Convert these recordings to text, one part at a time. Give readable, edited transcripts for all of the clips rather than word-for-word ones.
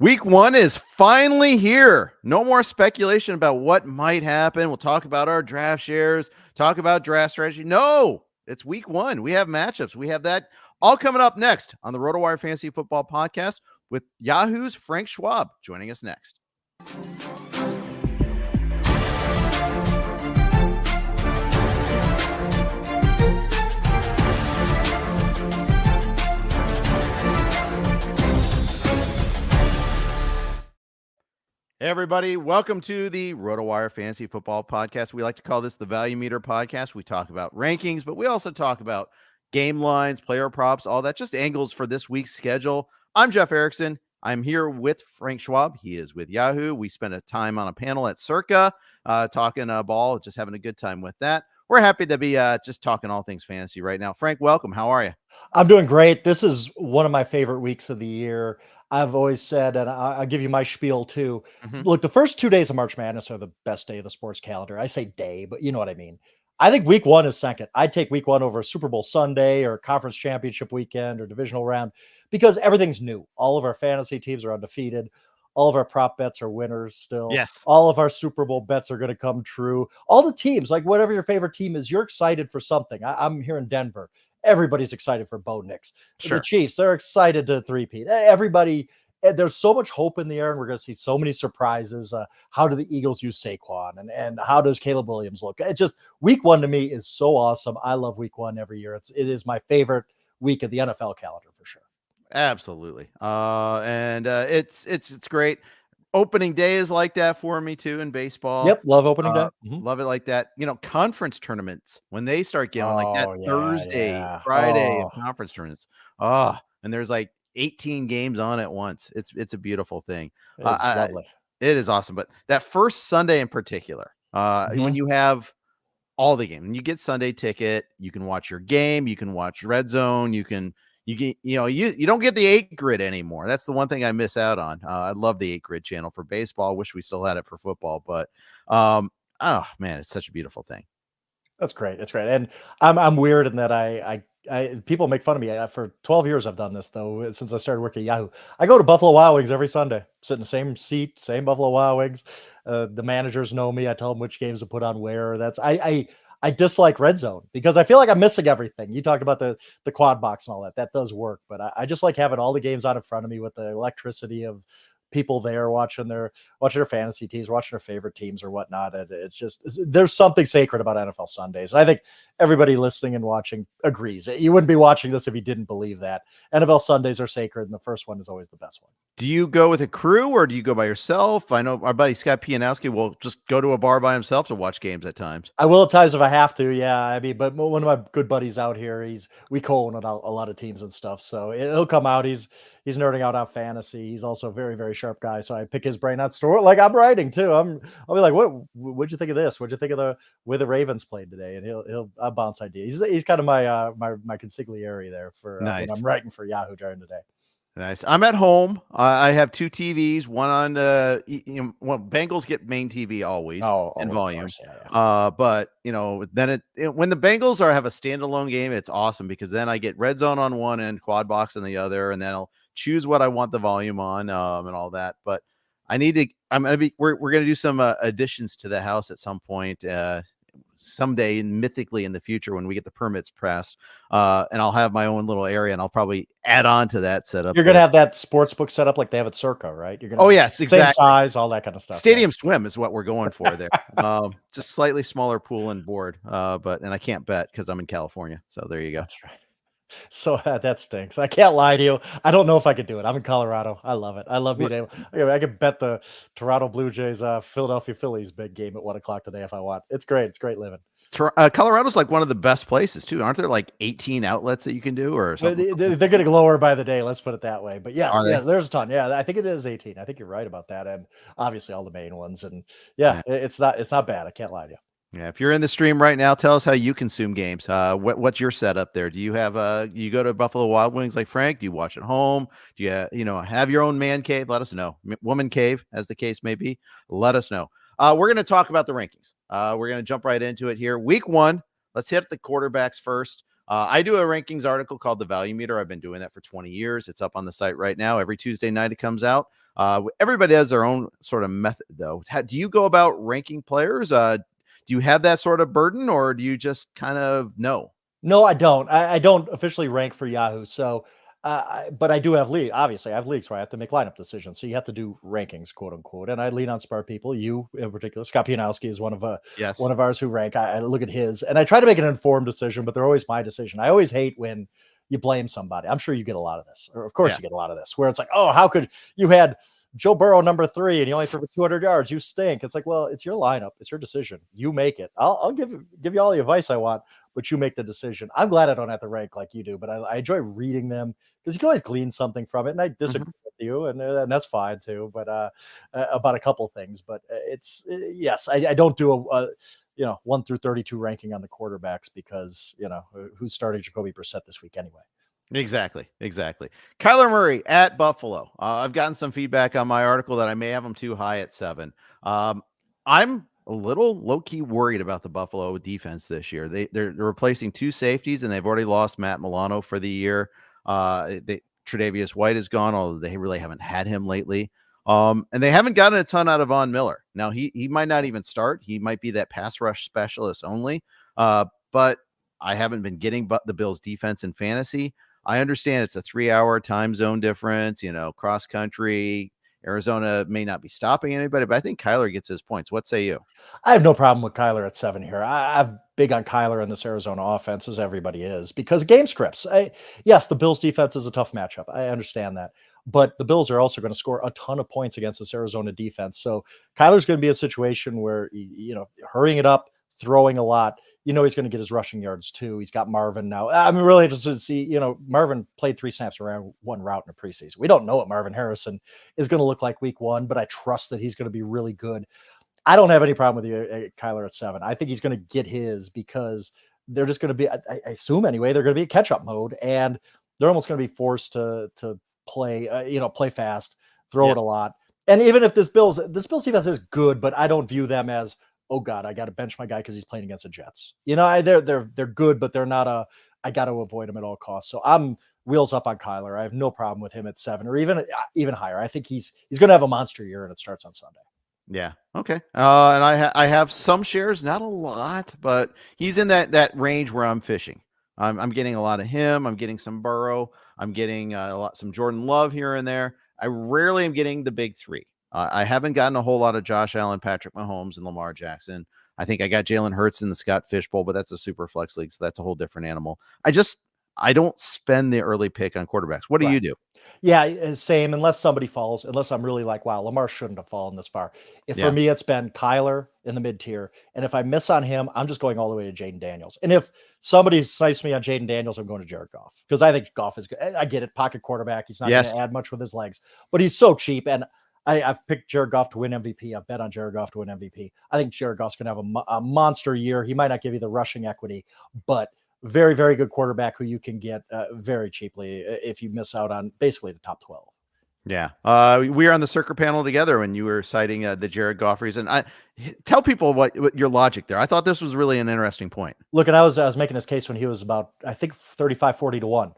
Week one is finally here. No more speculation about what might happen. We'll talk about our draft shares, talk about draft strategy. No, it's week one. We have matchups. We have that all coming up next on the RotoWire Fantasy Football Podcast with Yahoo's Frank Schwab joining us next. Hey, everybody. Welcome to the RotoWire Fantasy Football Podcast. We like to call this the Value Meter Podcast. We talk about rankings, but we also talk about game lines, player props, all that, just angles for this week's schedule. I'm Jeff Erickson. I'm here with Frank Schwab. He is with Yahoo. We spent a time on a panel at Circa talking ball, just having a good time with that. We're happy to be just talking all things fantasy right now. Frank, welcome. How are you? I'm doing great. This is one of my favorite weeks of the year. I've always said, and I'll give you my spiel too. Look, the first 2 days of March Madness are the best day of the sports calendar. I say day, but you know what I mean. I think week one is second. I'd take week one over a Super Bowl Sunday or conference championship weekend or divisional round because everything's new. All of our fantasy teams are undefeated. All of our prop bets are winners still. Yes. All of our Super Bowl bets are going to come true. All the teams, like whatever your favorite team is, you're excited for something. I'm here in Denver. Everybody's excited for Bo Nix. Sure. The Chiefs, they're excited to three-peat. Everybody, there's so much hope in the air, and we're going to see so many surprises. How do the Eagles use Saquon, and how does Caleb Williams look? It just, week one to me is so awesome. I love week one every year. It is my favorite week of the NFL calendar for sure. Absolutely. It's great. Opening day is like that for me too in baseball. Yep, love opening day. Love it like that. You know, conference tournaments when they start giving like that Thursday, yeah. Friday conference tournaments. And there's like 18 games on at once. It's a beautiful thing. Lovely. It is awesome. But that first Sunday in particular, when you have all the games, when you get Sunday ticket, you can watch your game, you can watch Red Zone, you don't get the 8 grid anymore. That's the one thing I miss out on. I love the 8 grid channel for baseball. Wish we still had it for football, but oh man, it's such a beautiful thing. That's great. It's great. And I'm weird in that I people make fun of me. For 12 years I've done this though, since I started working at Yahoo. I go to Buffalo Wild Wings every Sunday, sit in the same seat, same Buffalo Wild Wings. The managers know me. I tell them which games to put on where. I dislike Red Zone because I feel like I'm missing everything. You talked about the quad box and all that. That does work, but I just like having all the games out in front of me with the electricity of people there watching their fantasy teams, watching their favorite teams or whatnot. And it's just, there's something sacred about NFL Sundays. And I think everybody listening and watching agrees. You wouldn't be watching this if you didn't believe that. NFL Sundays are sacred, and the first one is always the best one. Do you go with a crew or do you go by yourself? I know our buddy Scott Pianowski will just go to a bar by himself to watch games at times. I will at times if I have to. Yeah. I mean, but one of my good buddies out here, we co-own a lot of teams and stuff. So he'll come out. He's nerding out on fantasy. He's also a very, very sharp guy. So I pick his brain on story. Like I'm writing too. I'll be like, what'd you think of this? What'd you think of the way the Ravens played today? And I'll bounce ideas. He's kind of my consigliere there for nice. When I'm writing for Yahoo during the day. Nice. I'm at home. I have 2 TVs, one on the, Bengals get main TV always in volume. Course, yeah. But then when the Bengals have a standalone game, it's awesome because then I get Red Zone on one and quad box on the other, and then I'll choose what I want the volume on, and all that. But we're going to do some additions to the house at some point, someday mythically in the future when we get the permits passed, and I'll have my own little area, and I'll probably add on to that setup. You're gonna have that sports book set up like they have at Circa, right? You're gonna yes, exactly. Same size, all that kind of stuff. Stadium swim is what we're going for there. Just slightly smaller pool and board, and I can't bet because I'm in California. So there you go. That's right. So that stinks. I can't lie to you. I don't know if I could do it. I'm in Colorado. I love it. I love being able. I could bet the Toronto Blue Jays, Philadelphia Phillies big game at 1 o'clock today if I want. It's great. It's great living. Colorado's like one of the best places too. Aren't there like 18 outlets that you can do or something? They're getting lower by the day. Let's put it that way. But yes, there's a ton. Yeah, I think it is 18. I think you're right about that. And obviously all the main ones. And it's not bad. I can't lie to you. Yeah, if you're in the stream right now, tell us how you consume games. What's your setup there? Do you have you go to Buffalo Wild Wings like Frank? Do you watch at home? Do you have your own man cave? Let us know. Woman cave, as the case may be. Let us know. We're going to talk about the rankings. We're going to jump right into it here. Week 1. Let's hit the quarterbacks first. I do a rankings article called The Value Meter. I've been doing that for 20 years. It's up on the site right now. Every Tuesday night it comes out. Everybody has their own sort of method, though. Do you go about ranking players? Do you have that sort of burden, or do you just kind of know? No, I don't. I don't officially rank for Yahoo. So, but I do have league. Obviously, I have leagues where I have to make lineup decisions. So you have to do rankings, quote unquote. And I lean on smart people. You in particular, Scott Pianowski is one Yes. of ours who rank. I look at his, and I try to make an informed decision, but they're always my decision. I always hate when you blame somebody. I'm sure you get a lot of this, or of course Yeah. you get a lot of this, where it's like, oh, how could you had Joe Burrow number 3 and he only threw for 200 yards? You stink. It's like, well, it's your lineup, it's your decision. You make it. I'll give you all the advice I want, but you make the decision. I'm glad I don't have to rank like you do, but I enjoy reading them because you can always glean something from it. And I disagree with you, and that's fine too. But about a couple things, but it's yes, I don't do a 1 through 32 ranking on the quarterbacks because who's starting Jacoby Brissett this week anyway. Exactly. Kyler Murray at Buffalo. I've gotten some feedback on my article that I may have him too high at 7. I'm a little low-key worried about the Buffalo defense this year. They're replacing 2 safeties, and they've already lost Matt Milano for the year. Tre'Davious White is gone, although they really haven't had him lately. And they haven't gotten a ton out of Von Miller. Now, he might not even start. He might be that pass rush specialist only. But I haven't been getting the Bills defense in fantasy. I understand it's a 3-hour time zone difference, cross country. Arizona may not be stopping anybody, but I think Kyler gets his points. What say you? I have no problem with Kyler at 7 here. I'm big on Kyler in this Arizona offense, as everybody is, because game scripts. Yes, the Bills defense is a tough matchup. I understand that. But the Bills are also going to score a ton of points against this Arizona defense. So Kyler's going to be a situation where, hurrying it up, throwing a lot, he's going to get his rushing yards too. He's got Marvin now. I'm really interested to see, Marvin played 3 snaps around 1 route in the preseason. We don't know what Marvin Harrison is going to look like week 1, but I trust that he's going to be really good. I don't have any problem with you, Kyler, at 7. I think he's going to get his because they're just going to be, I assume anyway, they're going to be a catch-up mode, and they're almost going to be forced to play, play fast, throw it a lot. And even if this Bills defense is good, but I don't view them as, oh God, I got to bench my guy because he's playing against the Jets. They're good, but they're not I got to avoid him at all costs. So I'm wheels up on Kyler. I have no problem with him at 7 or even higher. I think he's going to have a monster year, and it starts on Sunday. Yeah. Okay. And I have some shares, not a lot, but he's in that range where I'm fishing. I'm getting a lot of him. I'm getting some Burrow. I'm getting some Jordan Love here and there. I rarely am getting the big 3. I haven't gotten a whole lot of Josh Allen, Patrick Mahomes, and Lamar Jackson. I think I got Jalen Hurts in the Scott Fishbowl, but that's a super flex league, so that's a whole different animal. I don't spend the early pick on quarterbacks. What do you do? Yeah, same. Unless somebody falls, unless I'm really like, wow, Lamar shouldn't have fallen this far. For me, it's been Kyler in the mid tier, and if I miss on him, I'm just going all the way to Jayden Daniels. And if somebody snipes me on Jayden Daniels, I'm going to Jared Goff because I think Goff is good. I get it, pocket quarterback. He's not going to add much with his legs, but he's so cheap. And I've picked Jared Goff to win MVP. I've bet on Jared Goff to win MVP. I think Jared Goff's going to have a monster year. He might not give you the rushing equity, but very, very good quarterback who you can get very cheaply if you miss out on basically the top 12. Yeah. We were on the Circa panel together when you were citing the Jared Goff reason. Tell people what your logic there. I thought this was really an interesting point. Look, and I was making this case when he was about, I think, 35, 40 to 1.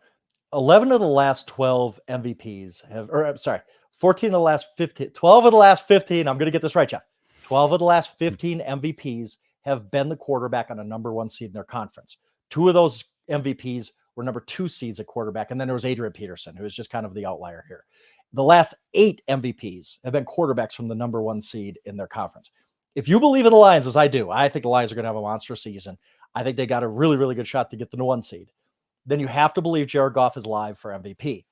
11 of the last 12 MVPs 14 of the last 15, 12 of the last 15. I'm going to get this right, Jeff. 12 of the last 15 MVPs have been the quarterback on a number 1 seed in their conference. 2 of those MVPs were number 2 seeds at quarterback. And then there was Adrian Peterson, who is just kind of the outlier here. The last 8 MVPs have been quarterbacks from the number 1 seed in their conference. If you believe in the Lions, as I do, I think the Lions are going to have a monster season. I think they got a really, really good shot to get the 1 seed. Then you have to believe Jared Goff is live for MVP.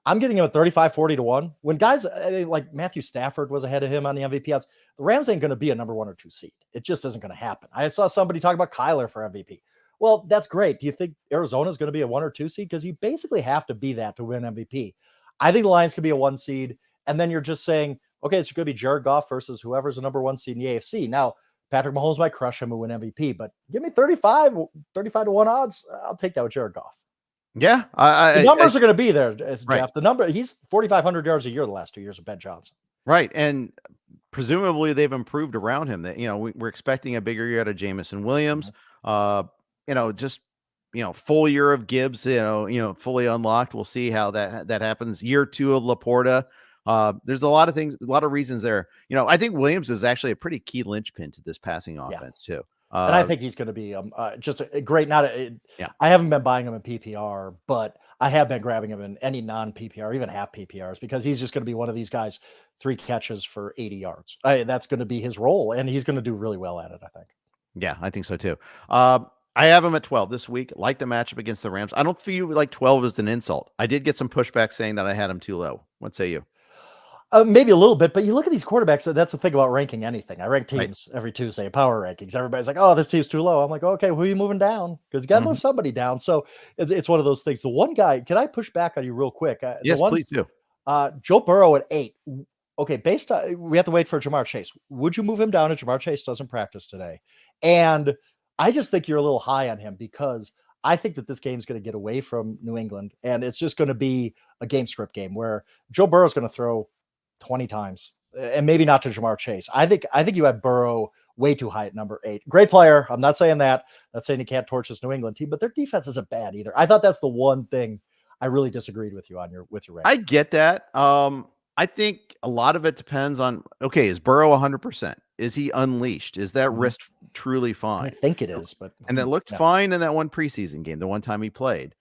I'm getting him at 35, 40 to 1. When guys like Matthew Stafford was ahead of him on the MVP odds, the Rams ain't going to be a number 1 or 2 seed. It just isn't going to happen. I saw somebody talk about Kyler for MVP. Well, that's great. Do you think Arizona is going to be a 1 or 2 seed? Because you basically have to be that to win MVP. I think the Lions could be a 1 seed. And then you're just saying, okay, it's going to be Jared Goff versus whoever's the number 1 seed in the AFC. Now, Patrick Mahomes might crush him and win MVP, but give me 35 to 1 odds. I'll take that with Jared Goff. Yeah. The numbers are going to be there, Jeff. Right. The number, he's 4,500 yards a year the last 2 years of Ben Johnson. Right. And presumably they've improved around him. That, we're expecting a bigger year out of Jamison Williams. Full year of Gibbs, fully unlocked. We'll see how that happens. Year 2 of Laporta. There's a lot of things, a lot of reasons there. I think Williams is actually a pretty key linchpin to this passing offense too. And I think he's going to be just a great. Yeah. I haven't been buying him in PPR, but I have been grabbing him in any non PPR, even half PPRs, because he's just going to be one of these guys. 3 catches for 80 yards. That's going to be his role, and he's going to do really well at it, I think. Yeah, I think so too. I have him at 12 this week. Like the matchup against the Rams. I don't feel like 12 is an insult. I did get some pushback saying that I had him too low. What say you? Maybe a little bit, but you look at these quarterbacks. That's the thing about ranking anything. I rank teams every Tuesday, power rankings. Everybody's like, "Oh, this team's too low." I'm like, "Okay, who are you moving down?" Because you got to move somebody down. So it's one of those things. The one guy, can I push back on you real quick? Yes, please do. Joe Burrow at 8. Okay, based on we have to wait for Jahmyr Chase. Would you move him down if Jahmyr Chase doesn't practice today? And I just think you're a little high on him because I think that this game's going to get away from New England, and it's just going to be a game script game where Joe Burrow is going to throw 20 times, and maybe not to Jahmyr Chase. I think you had Burrow way too high at number 8. Great player. I'm not saying that. Not saying he can't torch this New England team, but their defense isn't bad either. I thought that's the one thing I really disagreed with you on with your rank. I get that. I think a lot of it depends on, okay, is Burrow 100%? Is he unleashed? Is that wrist truly fine? I think it is, and it looked fine in that one preseason game, the one time he played.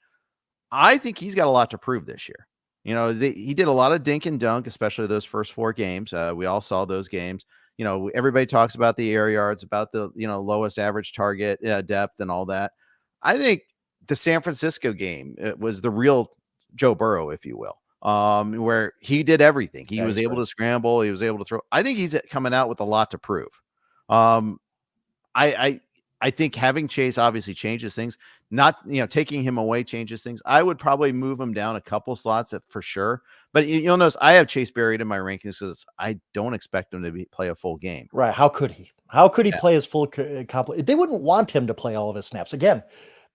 I think he's got a lot to prove this year. He did a lot of dink and dunk, especially those first 4 games. We all saw those games. Everybody talks about the air yards, about the, lowest average target depth and all that. I think the San Francisco game, it was the real Joe Burrow, if you will, where he did everything. He was able to scramble. He was able to throw. I think he's coming out with a lot to prove. I think having Chase obviously changes things. Not, taking him away changes things. I would probably move him down a couple slots for sure. But you'll notice I have Chase buried in my rankings because I don't expect him to play a full game. Right. How could he? How could he play his full complete? They wouldn't want him to play all of his snaps. Again,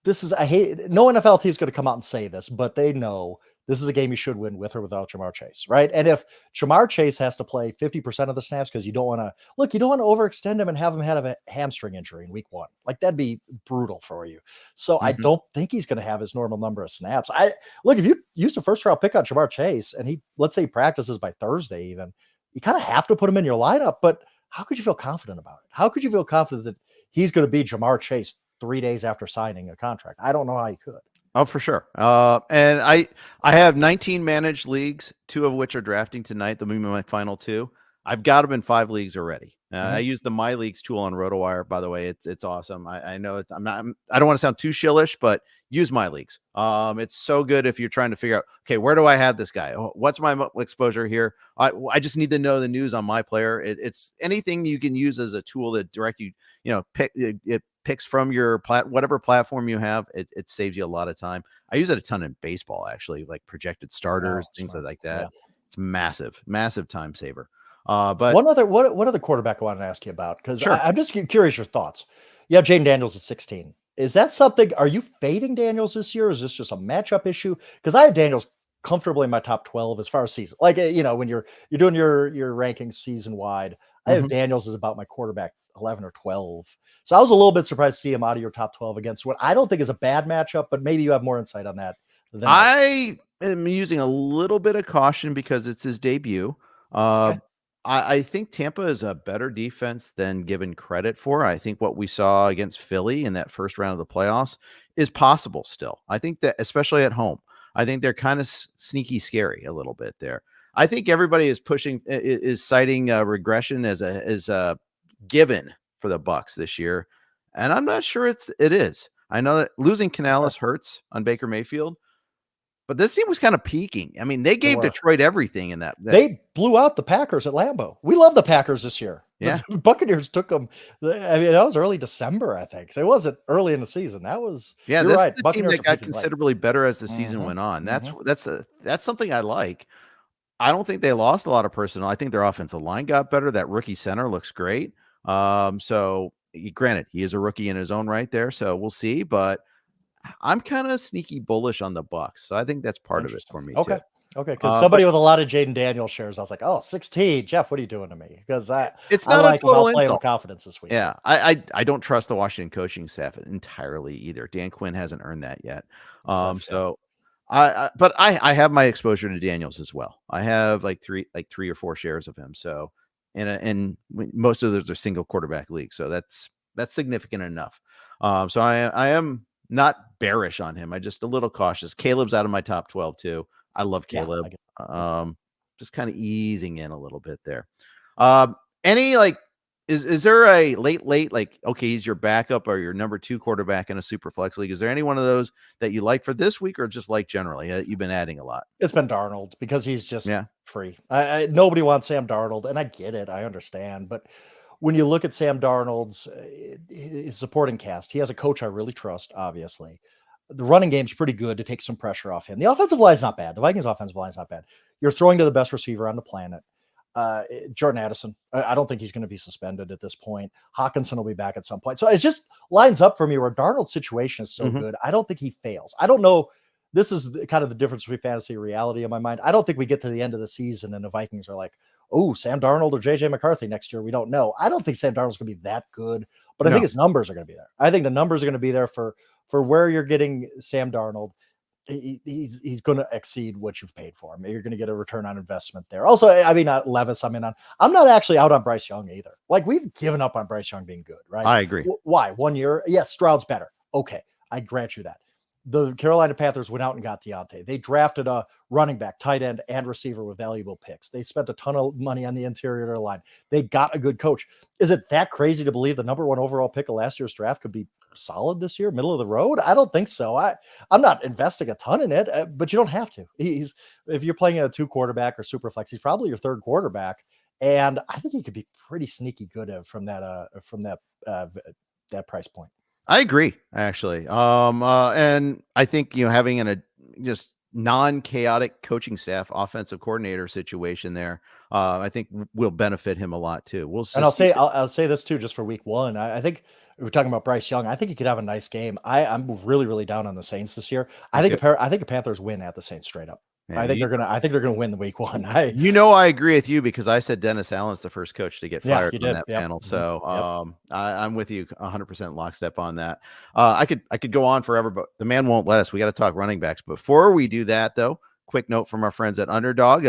no NFL team is going to come out and say this, but they know this is a game you should win with or without Jahmyr Chase, right? And if Jahmyr Chase has to play 50% of the snaps because you don't want to overextend him and have him have a hamstring injury in week 1. Like that'd be brutal for you. So I don't think he's going to have his normal number of snaps. If you used a first round pick on Jahmyr Chase and let's say he practices by Thursday, even, you kind of have to put him in your lineup. But how could you feel confident about it? How could you feel confident that he's going to be Jahmyr Chase 3 days after signing a contract? I don't know how you could. Oh, for sure. And I have 19 managed leagues, 2 of which are drafting tonight. They'll be my final 2. I've got them in 5 leagues already. I use the My Leagues tool on RotoWire, by the way. It's awesome. I know I don't want to sound too shillish, but use My Leagues. It's so good if you're trying to figure out, okay, where do I have this guy? What's my exposure here? I just need to know the news on my player. It's anything you can use as a tool to direct you, it picks from your whatever platform you have. It saves you a lot of time. I use it a ton in baseball, actually, like projected starters, things like that. Yeah. It's massive time saver. But one other quarterback I wanted to ask you about, because I'm just curious your thoughts. You have Jayden Daniels at 16. Is that something? Are you fading Daniels this year? Or is this just a matchup issue? Because I have Daniels comfortably in my top 12 as far as season. Like, when you're doing your rankings season wide, I have Daniels as about my quarterback 11 or 12. So I was a little bit surprised to see him out of your top 12 against what I don't think is a bad matchup, but maybe you have more insight on that. I am using a little bit of caution because it's his debut. I think Tampa is a better defense than given credit for. I think what we saw against Philly in that first round of the playoffs is possible still. I think that, especially at home, I think they're kind of sneaky scary a little bit there. I think everybody is citing regression as a given for the Bucs this year, and I'm not sure it is. I know that losing Canales hurts on Baker Mayfield, but this team was kind of peaking. I mean, they gave Detroit everything in that. They blew out the Packers at Lambeau. We love the Packers this year. Yeah. The Buccaneers took them. I mean, that was early December, I think. So it wasn't early in the season. That was, this is the team that got considerably better as the season went on. That's something I like. I don't think they lost a lot of personnel. I think their offensive line got better. That rookie center looks great. So granted, he is a rookie in his own right there. So we'll see, but I'm kind of sneaky bullish on the Bucs. So I think that's part of it for me too. Okay. Because somebody with a lot of Jayden Daniels shares, I was like, 16, Jeff, what are you doing to me? Because it's not a total play with confidence this week. Yeah. I don't trust the Washington coaching staff entirely either. Dan Quinn hasn't earned that yet. So But I have my exposure to Daniels as well. I have like three or four shares of him. So, and most of those are single quarterback leagues. So that's significant enough. So I am not bearish on him. I just a little cautious. Caleb's out of my top 12 too. I love Caleb. Just kind of easing in a little bit there. Any like, is there a late, like, okay, he's your backup or your number 2 quarterback in a super flex league? Is there any one of those that you like for this week or just like generally? You've been adding a lot. It's been Darnold because he's just free. Nobody wants Sam Darnold, and I get it. I understand. But when you look at Sam Darnold's his supporting cast, he has a coach I really trust, obviously. The running game's pretty good to take some pressure off him. The offensive line is not bad. The Vikings offensive line is not bad. You're throwing to the best receiver on the planet. Jordan Addison, I don't think he's going to be suspended at this point. Hawkinson will be back at some point. So it just lines up for me where Darnold's situation is so good. I don't think he fails. I don't know. This is kind of the difference between fantasy and reality in my mind. I don't think we get to the end of the season and the Vikings are like, oh, Sam Darnold or JJ McCarthy next year. We don't know. I don't think Sam Darnold's going to be that good, but I think his numbers are going to be there. I think the numbers are going to be there for where you're getting Sam Darnold. He's going to exceed what you've paid for him. You're going to get a return on investment there. Also, I mean, Levis, I'm not actually out on Bryce Young either. Like, we've given up on Bryce Young being good, right? I agree. Why? 1 year? Yes, Stroud's better. Okay, I grant you that. The Carolina Panthers went out and got Deontay. They drafted a running back, tight end, and receiver with valuable picks. They spent a ton of money on the interior of their line. They got a good coach. Is it that crazy to believe the number 1 overall pick of last year's draft could be solid this year, middle of the road? I don't think so. I'm not investing a ton in it, but you don't have to. If you're playing a 2 quarterback or super flex, he's probably your 3rd quarterback, and I think he could be pretty sneaky good from that price point. I agree, actually. And I think, having a just non-chaotic coaching staff, offensive coordinator situation there, I think will benefit him a lot too. And I'll say this too, just for week 1. I think we're talking about Bryce Young. I think he could have a nice game. I'm really, really down on the Saints this year. I think the Panthers win at the Saints straight up. I think they're gonna win the week 1. I agree with you because I said Dennis Allen's the first coach to get fired from that panel. So I'm with you 100% lockstep on that. I could go on forever, but the man won't let us. We got to talk running backs. Before we do that, though, quick note from our friends at Underdog,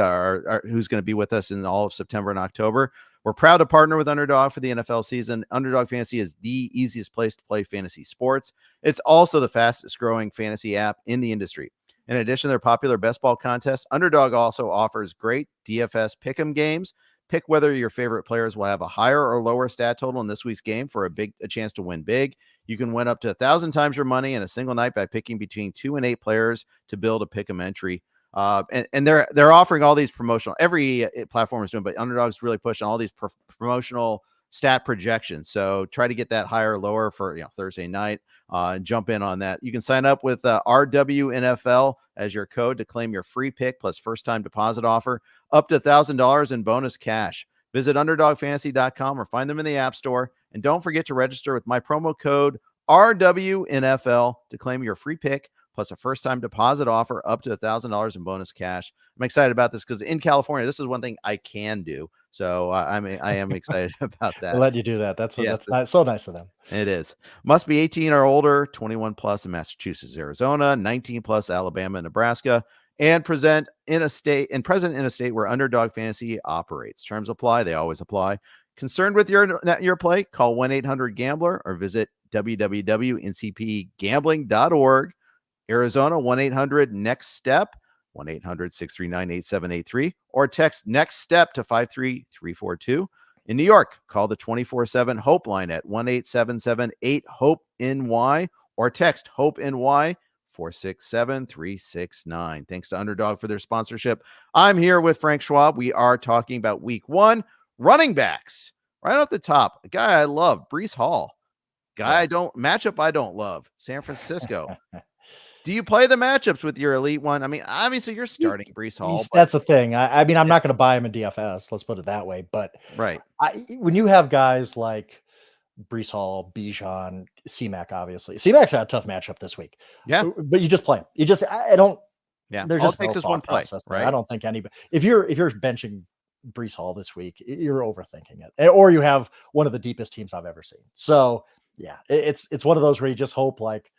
who's going to be with us in all of September and October. We're proud to partner with Underdog for the NFL season. Underdog Fantasy is the easiest place to play fantasy sports. It's also the fastest growing fantasy app in the industry. In addition to their popular best ball contest, Underdog also offers great DFS pick'em games. Pick whether your favorite players will have a higher or lower stat total in this week's game for a chance to win big. You can win up to 1,000 times your money in a single night by picking between 2 and 8 players to build a pick'em entry. And they're offering all these promotional. Every platform is doing, but Underdog's really pushing all these promotional stat projections. So try to get that higher or lower for Thursday night. Jump in on that. You can sign up with RWNFL as your code to claim your free pick plus first-time deposit offer up to $1,000 in bonus cash. Visit UnderdogFantasy.com or find them in the App Store. And don't forget to register with my promo code RWNFL to claim your free pick plus a first-time deposit offer up to $1,000 in bonus cash. I'm excited about this because in California, this is one thing I can do. So I am excited about that. I'll let you do that. That's so nice of them. It is. Must be 18 or older, 21 plus in Massachusetts, Arizona, 19 plus Alabama and Nebraska, and present in a state where Underdog Fantasy operates. Terms apply. They always apply. Concerned with your play? Call 1-800-GAMBLER or visit www.ncpgambling.org. Arizona, 1-800-NEXT-STEP. 1-800-639-8783 or text next step to 53342. In New York, call the 24/7 Hope line at 1-877-8-HOPE-NY or text HOPE-NY 467-369. Thanks to Underdog for their sponsorship. I'm here with Frank Schwab. We are talking about week 1 running backs. Right off the top, a guy I love, Breece Hall. I don't love, San Francisco. Do you play the matchups with your elite one? I mean, obviously you're starting Breece Hall. That's the thing. I'm not going to buy him in DFS. Let's put it that way. But right, when you have guys like Breece Hall, Bijan, C-Mac, obviously C-Mac's had a tough matchup this week. Yeah, but you just play him. I don't. Yeah, there's just takes one play. Right? I don't think anybody. If you're benching Breece Hall this week, you're overthinking it, or you have one of the deepest teams I've ever seen. So yeah, it's one of those where you just hope like.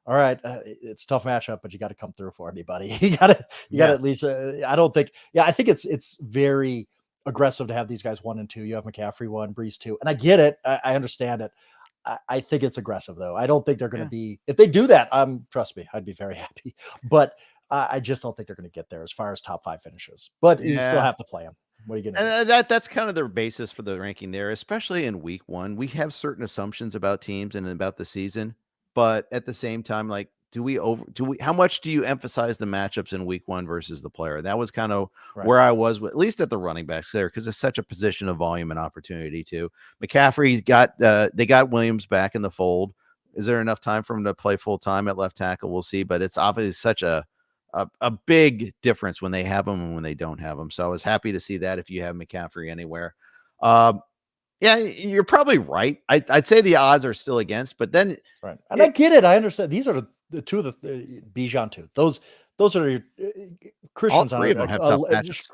all right, it's a tough matchup, but you got to come through for me, buddy. You got to at least, I don't think, I think it's very aggressive to have these guys 1 and 2. You have McCaffrey 1, Breece 2, and I get it. I understand it. I think it's aggressive though. I don't think they're going to be, if they do that, trust me, I'd be very happy, but I just don't think they're going to get there as far as top 5 finishes, but you still have to play them. What are you going to do? That's kind of the basis for the ranking there, especially in week 1. We have certain assumptions about teams and about the season, but at the same time, like, how much do you emphasize the matchups in week 1 versus the player? That was kind of where I was with, at least at the running backs there, because it's such a position of volume and opportunity too. McCaffrey's got, they got Williams back in the fold. Is there enough time for him to play full time at left tackle? We'll see, but it's obviously such a big difference when they have them and when they don't have them. So I was happy to see that if you have McCaffrey anywhere. Yeah, you're probably right. I'd say the odds are still against, but then and I get it. I understand. These are the two of the Bijan 2. Those are your Christians on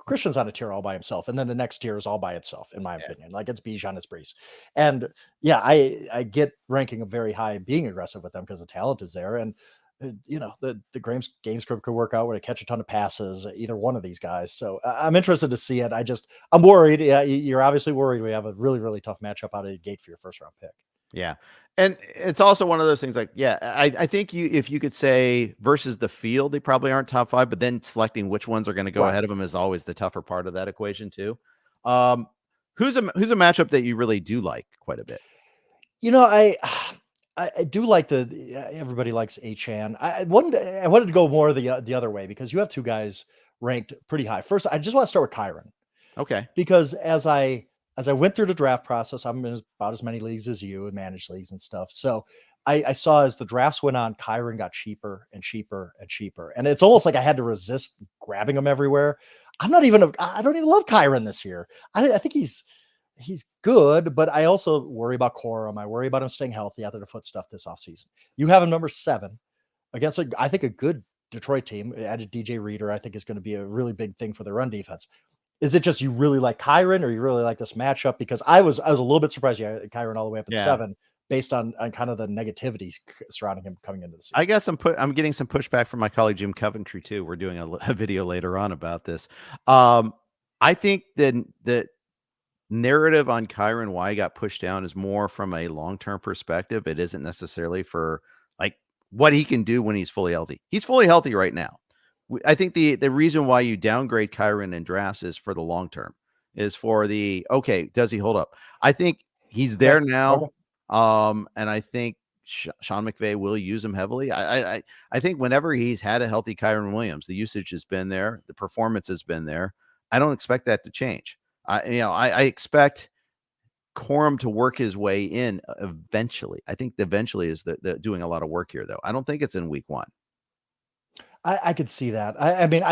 Christians on a tier all by himself, and then the next tier is all by itself, in my opinion. Like it's Bijan, it's Breece, and I get ranking them very high, being aggressive with them because the talent is there, and the game script could work out where they catch a ton of passes, either one of these guys. So I'm interested to see it. I'm worried. Yeah, you're obviously worried. We have a really, really tough matchup out of the gate for your first round pick. Yeah. And it's also one of those things like, I think if you could say versus the field, they probably aren't top 5, but then selecting which ones are going to go ahead of them is always the tougher part of that equation too. Who's a matchup that you really do like quite a bit? I do like everybody likes Achane. I wanted to go more the other way because you have 2 guys ranked pretty high. First, I just want to start with Kyren. Okay. Because as I went through the draft process, I'm in about as many leagues as you and managed leagues and stuff. So I saw as the drafts went on, Kyren got cheaper and cheaper and cheaper. And it's almost like I had to resist grabbing him everywhere. I don't even love Kyren this year. I think he's good, but I also worry about Corum. I worry about him staying healthy after the foot stuff this offseason. You have him number 7 against I think a good Detroit team. Added DJ Reader, I think is going to be a really big thing for the run defense. Is it just you really like Kyren, or you really like this matchup? Because I was a little bit surprised you had Kyren all the way up at 7, based on kind of the negativity surrounding him coming into the season. I'm getting some pushback from my colleague Jim Coventry too. We're doing a video later on about this. I think that narrative on Kyren, why he got pushed down, is more from a long-term perspective. It isn't necessarily for like what he can do when he's fully healthy. He's fully healthy right now. I think the reason why you downgrade Kyren in drafts is for the long term, is for does he hold up? I think he's there now. And I think Sean McVay will use him heavily. I think whenever he's had a healthy Kyren Williams, the usage has been there, the performance has been there. I don't expect that to change. I expect Corum to work his way in eventually. I think eventually is the doing a lot of work here, though. I don't think it's in week 1. I could see that. I mean,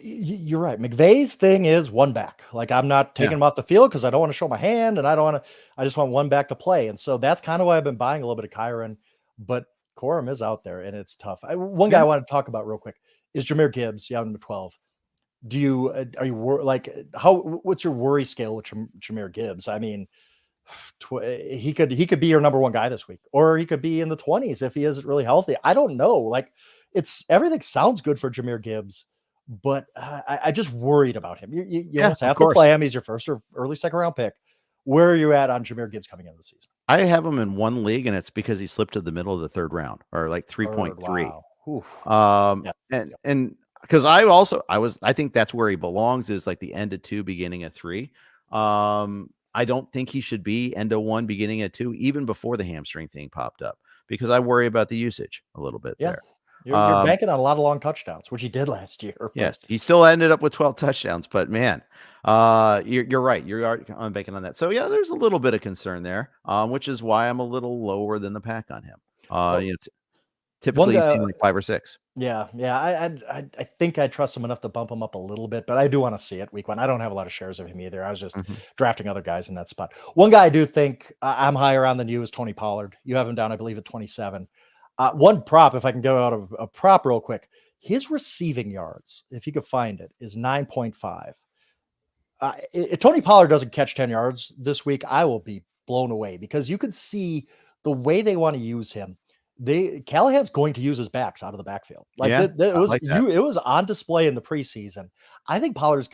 you're right. McVay's thing is one back. Like I'm not taking him off the field because I don't want to show my hand, and I just want one back to play. And so that's kind of why I've been buying a little bit of Kyren, but Corum is out there and it's tough. One guy I want to talk about real quick is Jahmyr Gibbs. Yeah, number 12. What's your worry scale with Jahmyr Gibbs? I mean, he could be your number 1 guy this week, or he could be in the 20s if he isn't really healthy. I don't know. Like everything sounds good for Jahmyr Gibbs, but I just worried about him. You almost have to play him. He's your first or early second round pick. Where are you at on Jahmyr Gibbs coming into the season? I have him in 1 league, and it's because he slipped to the middle of the 3rd round, or like 3.3. Wow. And because I think that's where he belongs, is like the end of 2, beginning of 3. I don't think he should be end of 1, beginning of 2, even before the hamstring thing popped up, because I worry about the usage a little bit there. You're banking on a lot of long touchdowns, which he did last year. Yes, he still ended up with 12 touchdowns, but man, you're right. I'm banking on that. So yeah, there's a little bit of concern there, which is why I'm a little lower than the pack on him. Typically, he's like 5 or 6. Yeah. I think I trust him enough to bump him up a little bit, but I do want to see it week 1. I don't have a lot of shares of him either. I was just drafting other guys in that spot. One guy I do think I'm higher on than you is Tony Pollard. You have him down, I believe, at 27. One prop, if I can go out of a prop real quick, his receiving yards, if you could find it, is 9.5. If Tony Pollard doesn't catch 10 yards this week, I will be blown away, because you could see the way they want to use him Callahan's going to use his backs out of the backfield. Like Yeah, it I was like that. it was on display in the preseason. I think Pollard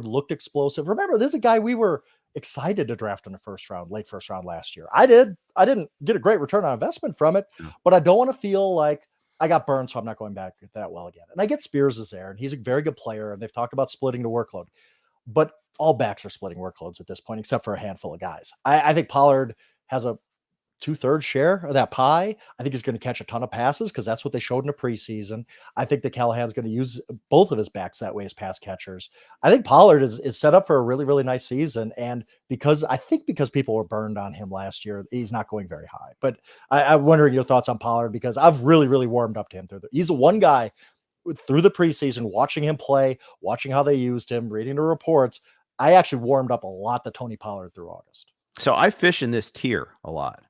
looked explosive. Remember, this is a guy we were excited to draft in the late first round last year. I didn't get a great return on investment from it, No. but I don't want to feel like I got burned, so I'm not going back that well again. And I get Spears is there, and he's a very good player, and they've talked about splitting the workload, but all backs are splitting workloads at this point, except for a handful of guys. I think Pollard has a 2/3 share of that pie. I think he's going to catch a ton of passes because that's what they showed in the preseason. I think that Callahan's going to use both of his backs that way as pass catchers. I think Pollard is set up for a really, really nice season. And because people were burned on him last year, he's not going very high. But I'm wondering your thoughts on Pollard because I've really, really warmed up to him. He's the one guy through the preseason, watching him play, watching how they used him, reading the reports. I actually warmed up a lot to Tony Pollard through August. So I fish in this tier a lot.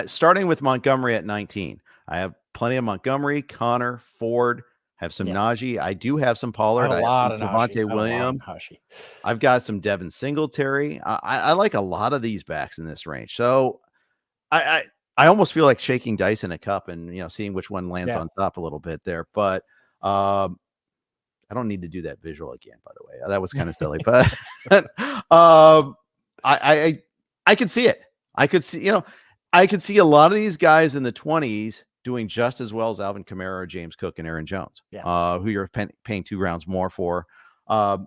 Starting with Montgomery at 19. I have plenty of Montgomery, Connor, Ford, have some Najee. I do have some Pollard. I have some Javonte Williams. I've got some Devin Singletary. I like a lot of these backs in this range. So I almost feel like shaking dice in a cup and, seeing which one lands on top a little bit there. But I don't need to do that visual again, by the way. That was kind of silly, but I could see it. I could see a lot of these guys in the 20s doing just as well as Alvin Kamara, James Cook, and Aaron Jones, who you're paying 2 rounds more for. And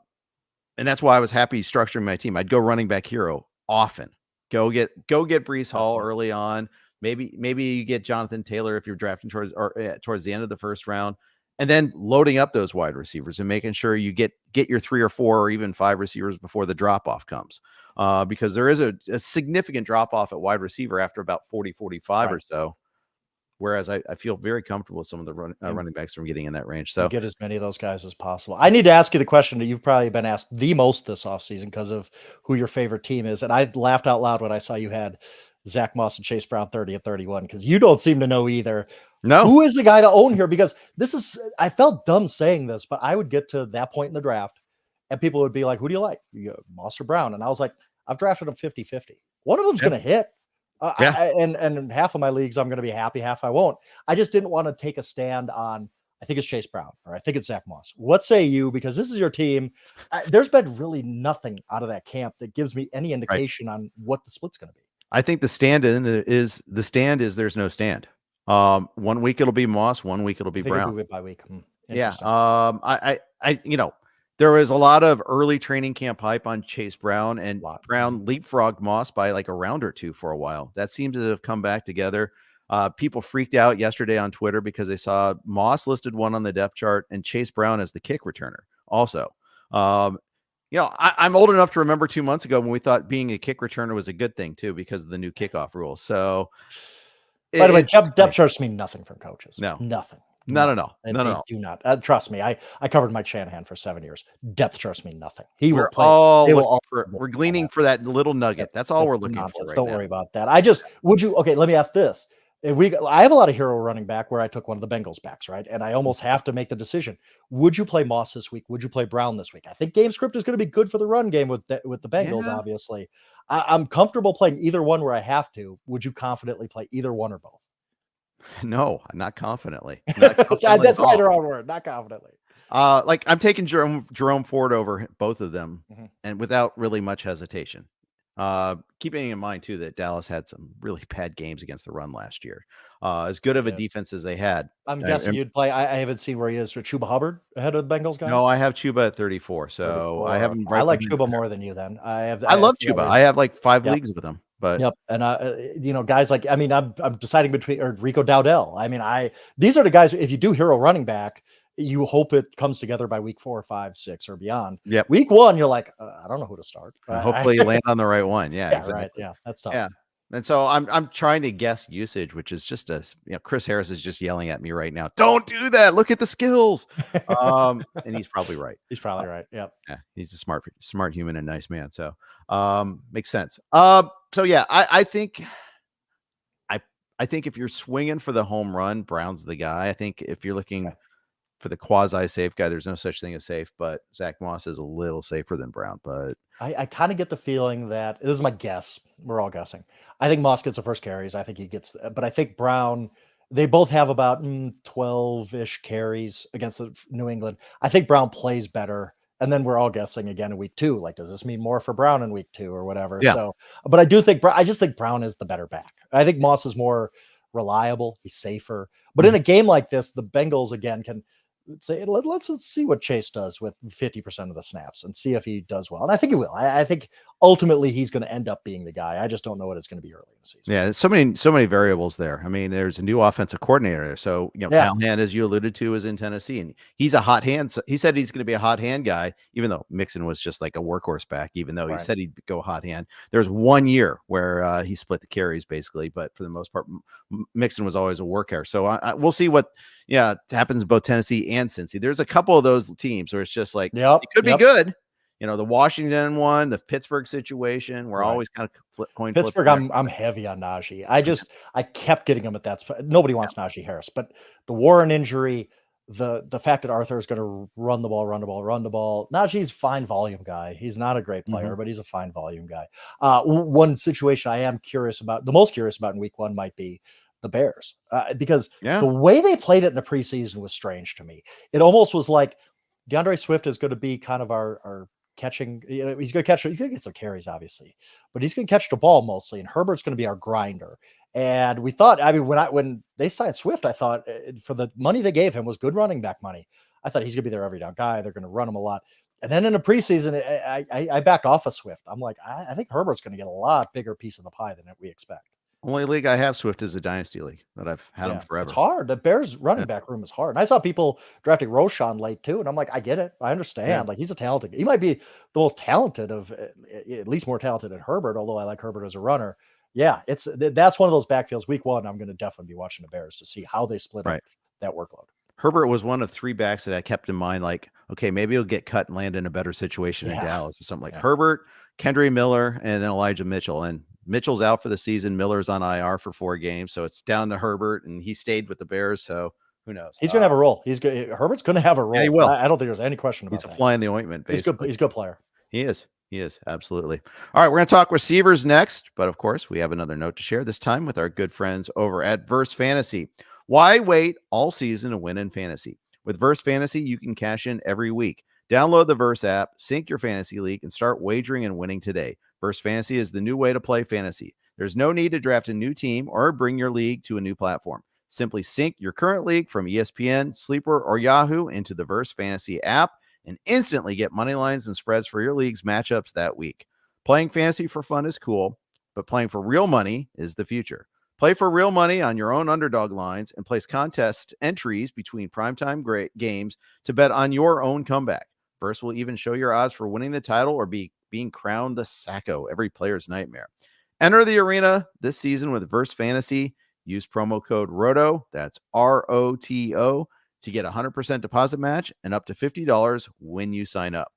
that's why I was happy structuring my team. I'd go running back hero often. Go get Breece Hall early on. Maybe you get Jonathan Taylor if you're drafting towards the end of the first round. And then loading up those wide receivers and making sure you get your 3 or 4 or even 5 receivers before the drop-off comes. Because there is a significant drop-off at wide receiver after about 40, 45 or so. Whereas I feel very comfortable with some of the running backs from getting in that range. So get as many of those guys as possible. I need to ask you the question that you've probably been asked the most this offseason because of who your favorite team is. And I laughed out loud when I saw you had Zach Moss and Chase Brown 30 at 31 because you don't seem to know either. No. Who is the guy to own here? Because I felt dumb saying this, but I would get to that point in the draft and people would be like, who do you like? Moss or Brown? And I was like, I've drafted them 50-50. One of them's going to hit. And half of my leagues, I'm going to be happy, half I won't. I just didn't want to take a stand on, I think it's Chase Brown or I think it's Zach Moss. What say you? Because this is your team. There's been really nothing out of that camp that gives me any indication on what the split's going to be. I think the stand is there's no stand. 1 week it'll be Moss, 1 week it'll be Brown. Week by week. Yeah. There was a lot of early training camp hype on Chase Brown, and Brown leapfrogged Moss by like a round or two for a while. That seemed to have come back together. People freaked out yesterday on Twitter because they saw Moss listed 1 on the depth chart and Chase Brown as the kick returner also. I'm old enough to remember 2 months ago when we thought being a kick returner was a good thing too because of the new kickoff rules. So by the way, depth charts mean nothing from coaches. No, nothing. Not at all. No. Do not. Trust me. I covered Mike Shanahan for 7 years. Depth charts mean nothing. We're gleaning for that little nugget. That's all we're looking for. Don't worry about that. Let me ask this. I have a lot of hero running back where I took one of the Bengals backs, right? And I almost have to make the decision. Would you play Moss this week? Would you play Brown this week? I think game script is going to be good for the run game with the Bengals, obviously. I'm comfortable playing either one where I have to. Would you confidently play either one or both? No, not confidently. That's right, the wrong word. Not confidently. I'm taking Jerome Ford over both of them, and without really much hesitation. Keeping in mind too that Dallas had some really bad games against the run last year. As good of a defense as they had. I'm guessing you'd play. I haven't seen where he is with Chuba Hubbard ahead of the Bengals guys. No, I have Chuba at 34. So 34. I haven't. I like Chuba more than you. Then I love Chuba. I have like 5 leagues with him. But and guys like I'm deciding between Rico Dowdell. These are the guys. If you do hero running back, you hope it comes together by week 4, 5, 6, or beyond. Yep. Week 1, you're like, I don't know who to start. Hopefully, you land on the right one. Yeah, exactly. Right. Yeah, that's tough. Yeah. And so I'm trying to guess usage, which is just Chris Harris is just yelling at me right now. Don't do that. Look at the skills. And he's probably right. He's probably right. Yep. Yeah. He's a smart human and nice man. So makes sense. So yeah, I think if you're swinging for the home run, Brown's the guy. I think if you're looking for the quasi safe guy, there's no such thing as safe, but Zach Moss is a little safer than Brown. But I kind of get the feeling that this is my guess. We're all guessing. I think Moss gets the first carries. I think he gets, but I think Brown, They both have about 12-ish carries against New England. I think Brown plays better. And then we're all guessing again in week 2. Like, does this mean more for Brown in week 2 or whatever? Yeah. So, but I just think Brown is the better back. I think Moss is more reliable. He's safer. But in a game like this, the Bengals again can say, let's see what Chase does with 50% of the snaps and see if he does well. And I think he will. I think ultimately he's going to end up being the guy. I just don't know what it's going to be early in the season. Yeah, so many variables there. I mean, there's a new offensive coordinator there. So, Callahan, as you alluded to, is in Tennessee, and he's a hot hand. So he said he's going to be a hot hand guy, even though Mixon was just like a workhorse back, even though he said he'd go hot hand. There's 1 year where he split the carries basically, but for the most part, Mixon was always a worker. So we'll see what happens in both Tennessee and Cincy. There's a couple of those teams where it's just like, it could be good. The Washington one, the Pittsburgh situation, we're always kind of coin flip. Pittsburgh, I'm heavy on Najee. I kept getting him at that spot. Nobody wants Najee Harris, but the Warren injury, the fact that Arthur is going to run the ball. Najee's fine volume guy. He's not a great player, but he's a fine volume guy. One situation I am curious about, the most curious about in week 1 might be the Bears, because the way they played it in the preseason was strange to me. It almost was like DeAndre Swift is going to be kind of our catching, he's going to get some carries, obviously, but he's going to catch the ball mostly. And Herbert's going to be our grinder. And we thought, when they signed Swift, I thought for the money they gave him was good running back money. I thought he's going to be their every down guy. They're going to run him a lot. And then in the preseason, I backed off of Swift. I'm like, I think Herbert's going to get a lot bigger piece of the pie than we expect. Only league I have Swift is a dynasty league that I've had him forever. It's hard. The Bears running back room is hard. And I saw people drafting Roschon late too. And I'm like, I get it. I understand. Yeah. Like, he's a talented, he might be the most talented of, at least more talented than Herbert, although I like Herbert as a runner. Yeah. That's one of those backfields. Week 1, I'm going to definitely be watching the Bears to see how they split up that workload. Herbert was one of 3 backs that I kept in mind, like, okay, maybe he'll get cut and land in a better situation in Dallas or something like Herbert, Kendry Miller, and then Elijah Mitchell. And Mitchell's out for the season. Miller's on IR for 4 games. So it's down to Herbert, and he stayed with the Bears. So who knows? He's going to have a role. Herbert's going to have a role. Yeah, he will. I don't think there's any question about that. He's a fly in the ointment, basically. He's a good player. He is. Absolutely. All right. We're going to talk receivers next. But of course, we have another note to share, this time with our good friends over at Verse Fantasy. Why wait all season to win in fantasy? With Verse Fantasy, you can cash in every week. Download the Verse app, sync your fantasy league, and start wagering and winning today. Verse Fantasy is the new way to play fantasy. There's no need to draft a new team or bring your league to a new platform. Simply sync your current league from ESPN, Sleeper, or Yahoo into the Verse Fantasy app and instantly get money lines and spreads for your league's matchups that week. Playing fantasy for fun is cool, but playing for real money is the future. Play for real money on your own underdog lines and place contest entries between primetime games to bet on your own comeback. Verse will even show your odds for winning the title or being crowned the Sacco, every player's nightmare. Enter the arena this season with Verse Fantasy. Use promo code ROTO, that's ROTO, to get a 100% deposit match and up to $50 when you sign up.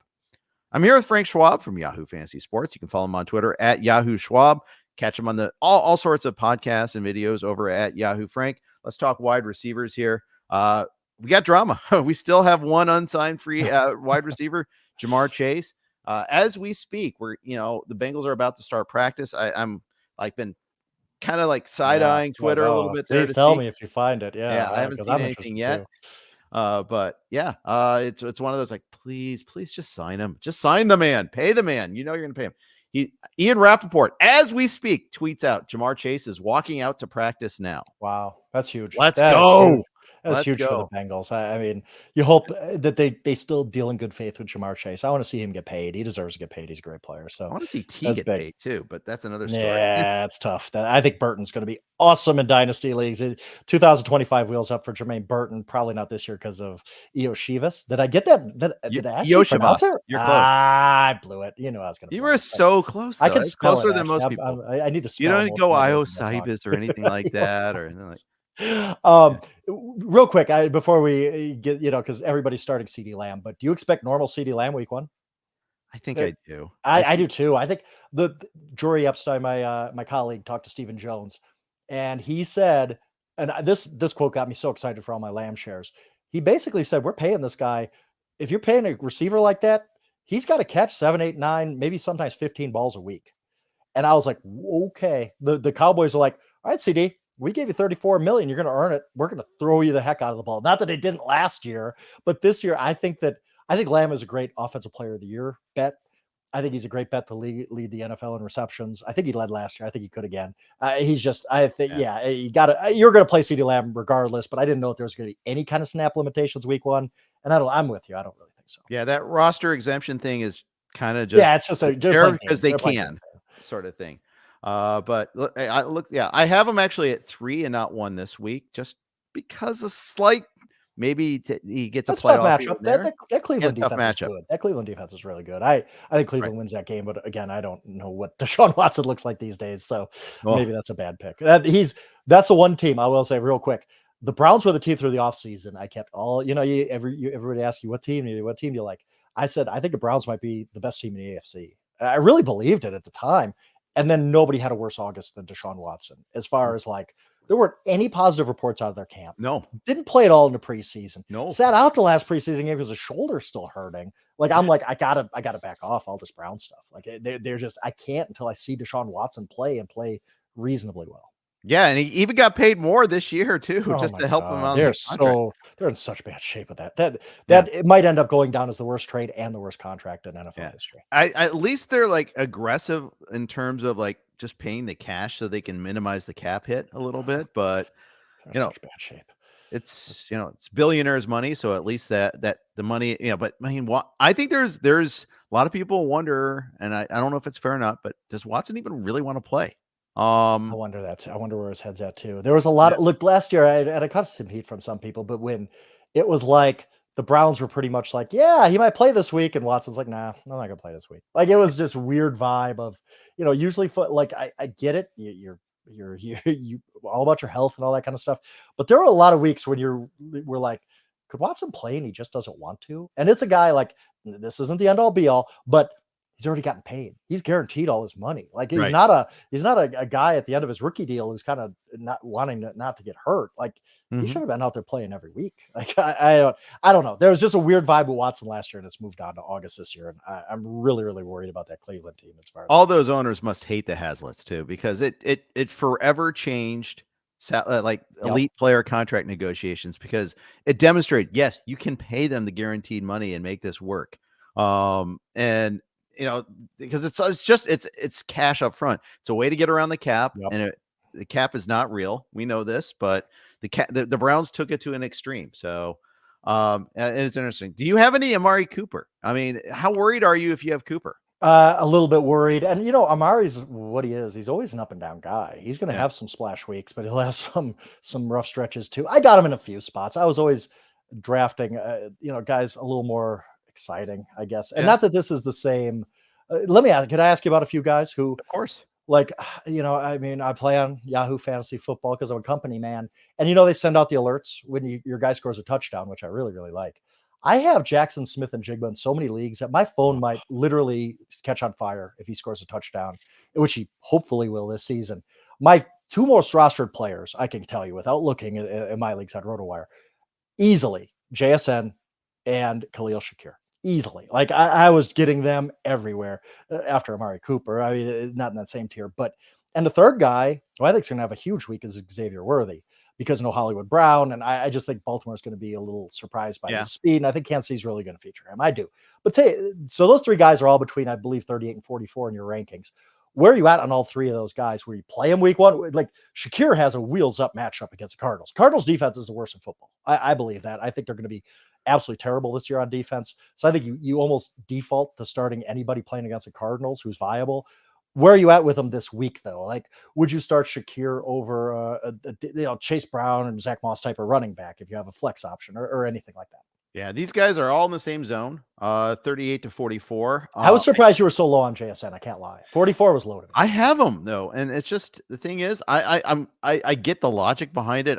I'm here with Frank Schwab from Yahoo Fantasy Sports. You can follow him on Twitter at YahooSchwab. Catch him on all sorts of podcasts and videos over at Yahoo. Frank, let's talk wide receivers here. We got drama. We still have one unsigned free wide receiver, Jahmyr Chase. As we speak, the Bengals are about to start practice. I'm like been kind of like side-eyeing Twitter a little bit. Please tell me if you find it. Yeah, I haven't seen anything yet. But it's one of those like, please just sign him. Just sign the man. Pay the man. You're going to pay him. Ian Rappaport, as we speak, tweets out Jahmyr Chase is walking out to practice now. Wow, that's huge. Let's go. That's huge for the Bengals. I mean, you hope that they still deal in good faith with Jahmyr Chase. I want to see him get paid. He deserves to get paid. He's a great player. So I want to see T get paid too, but that's another story. Yeah, it's tough. I think Burton's going to be awesome in dynasty leagues. 2025 wheels up for Jermaine Burton. Probably not this year because of Io Shivas. Did I get that? Did I actually pronounce it? You're close. I blew it. You know I was going to. You were so close. Though. I can spell closer it, than most people. I need to spell. You don't go Io Shivas or anything like that, or anything like. Real quick, before we get, because everybody's starting CeeDee Lamb, but do you expect normal CeeDee Lamb week 1? I think I do. I do too. I think the Jory Epstein, my colleague, talked to Stephen Jones, and he said, and this quote got me so excited for all my Lamb shares. He basically said, we're paying this guy. If you're paying a receiver like that, he's got to catch 7, 8, 9, maybe sometimes 15 balls a week. And I was like, okay. The Cowboys are like, all right, CD, we gave you 34 million. You're going to earn it. We're going to throw you the heck out of the ball. Not that they didn't last year, but this year, I think Lamb is a great offensive player of the year bet. I think he's a great bet to lead the NFL in receptions. I think he led last year. I think he could again. He's just, I think, you're going to play CeeDee Lamb regardless, but I didn't know if there was going to be any kind of snap limitations week one. And I'm with you. I don't really think so. Yeah. That roster exemption thing is kind of just, it's just because they can sort of thing. But I have them actually at 3 and not 1 this week, just because a slight, maybe he gets a playoff matchup. That Cleveland defense is good. That Cleveland defense is really good. I think Cleveland wins that game, but again, I don't know what Deshaun Watson looks like these days, so maybe that's a bad pick. That's the one team I will say real quick. The Browns were the team through the offseason. I kept all, everybody asks you what team do you like? I said I think the Browns might be the best team in the AFC. I really believed it at the time, and then nobody had a worse August than Deshaun Watson as far as like. There weren't any positive reports out of their camp. No. Didn't play at all in the preseason. No. Sat out the last preseason game because his shoulder's still hurting. Like, I'm like, I gotta back off all this Brown stuff. Like, they're just, I can't until I see Deshaun Watson play and play reasonably well. Yeah, and he even got paid more this year too, just to help him out. They're in such bad shape with that. It might end up going down as the worst trade and the worst contract in NFL history. At least they're like aggressive in terms of like just paying the cash so they can minimize the cap hit a little bit, but such bad shape. It's it's billionaires' money, so at least that the money, but I mean, I think there's a lot of people wonder, and I don't know if it's fair or not, but does Watson even really want to play? I wonder that too. I wonder where his head's at too. There was a lot of look last year. I caught some heat from some people, but when it was like the Browns were pretty much like, yeah, he might play this week, and Watson's like, nah, I'm not gonna play this week. Like it was just weird vibe of, usually like I get it, you're all about your health and all that kind of stuff, but there were a lot of weeks when we're like, could Watson play and he just doesn't want to? And it's a guy like this isn't the end all be all, but he's already gotten paid. He's guaranteed all his money. Like he's not a guy at the end of his rookie deal who's kind of not wanting not to get hurt. Like he should have been out there playing every week. Like I don't know. There was just a weird vibe with Watson last year, and it's moved on to August this year. And I'm really, really worried about that Cleveland team as far as all those owners must hate the Haslets too, because it forever changed like elite player contract negotiations, because it demonstrated, yes, you can pay them the guaranteed money and make this work. And because it's cash up front. It's a way to get around the cap, and the cap is not real. We know this, but the Browns took it to an extreme. So it's interesting. Do you have any Amari Cooper? I mean, how worried are you if you have Cooper? A little bit worried. And Amari's what he is. He's always an up and down guy. He's going to have some splash weeks, but he'll have some rough stretches too. I got him in a few spots. I was always drafting, guys a little more exciting, I guess. And not that this is the same. Could I ask you about a few guys who, of course, like, I mean, I play on Yahoo Fantasy Football because I'm a company man, and they send out the alerts when your guy scores a touchdown, which I really, really like. I have Jackson Smith and Jigba in so many leagues that my phone might literally catch on fire if he scores a touchdown, which he hopefully will this season. My two most rostered players, I can tell you without looking at my leagues on RotoWire, easily JSN and Khalil Shakir. Easily. Like I was getting them everywhere after Amari Cooper. I mean, not in that same tier, and the third guy who I think is going to have a huge week is Xavier Worthy, because no Hollywood Brown. And I just think Baltimore is going to be a little surprised by his speed. And I think Kansas City's really going to feature him. I do. But so those three guys are all between, I believe, 38 and 44 in your rankings. Where are you at on all three of those guys? Where you play him week one? Like Shakir has a wheels up matchup against the Cardinals. Cardinals defense is the worst in football. I believe that. I think they're going to be absolutely terrible this year on defense. So I think you almost default to starting anybody playing against the Cardinals who's viable. Where are you at with them this week, though? Like, would you start Shakir over Chase Brown and Zach Moss type of running back if you have a flex option or anything like that? Yeah, these guys are all in the same zone, 38 to 44. I was surprised you were so low on JSN. I can't lie. 44 was low to me. I have them though, and it's just the thing is, I get the logic behind it.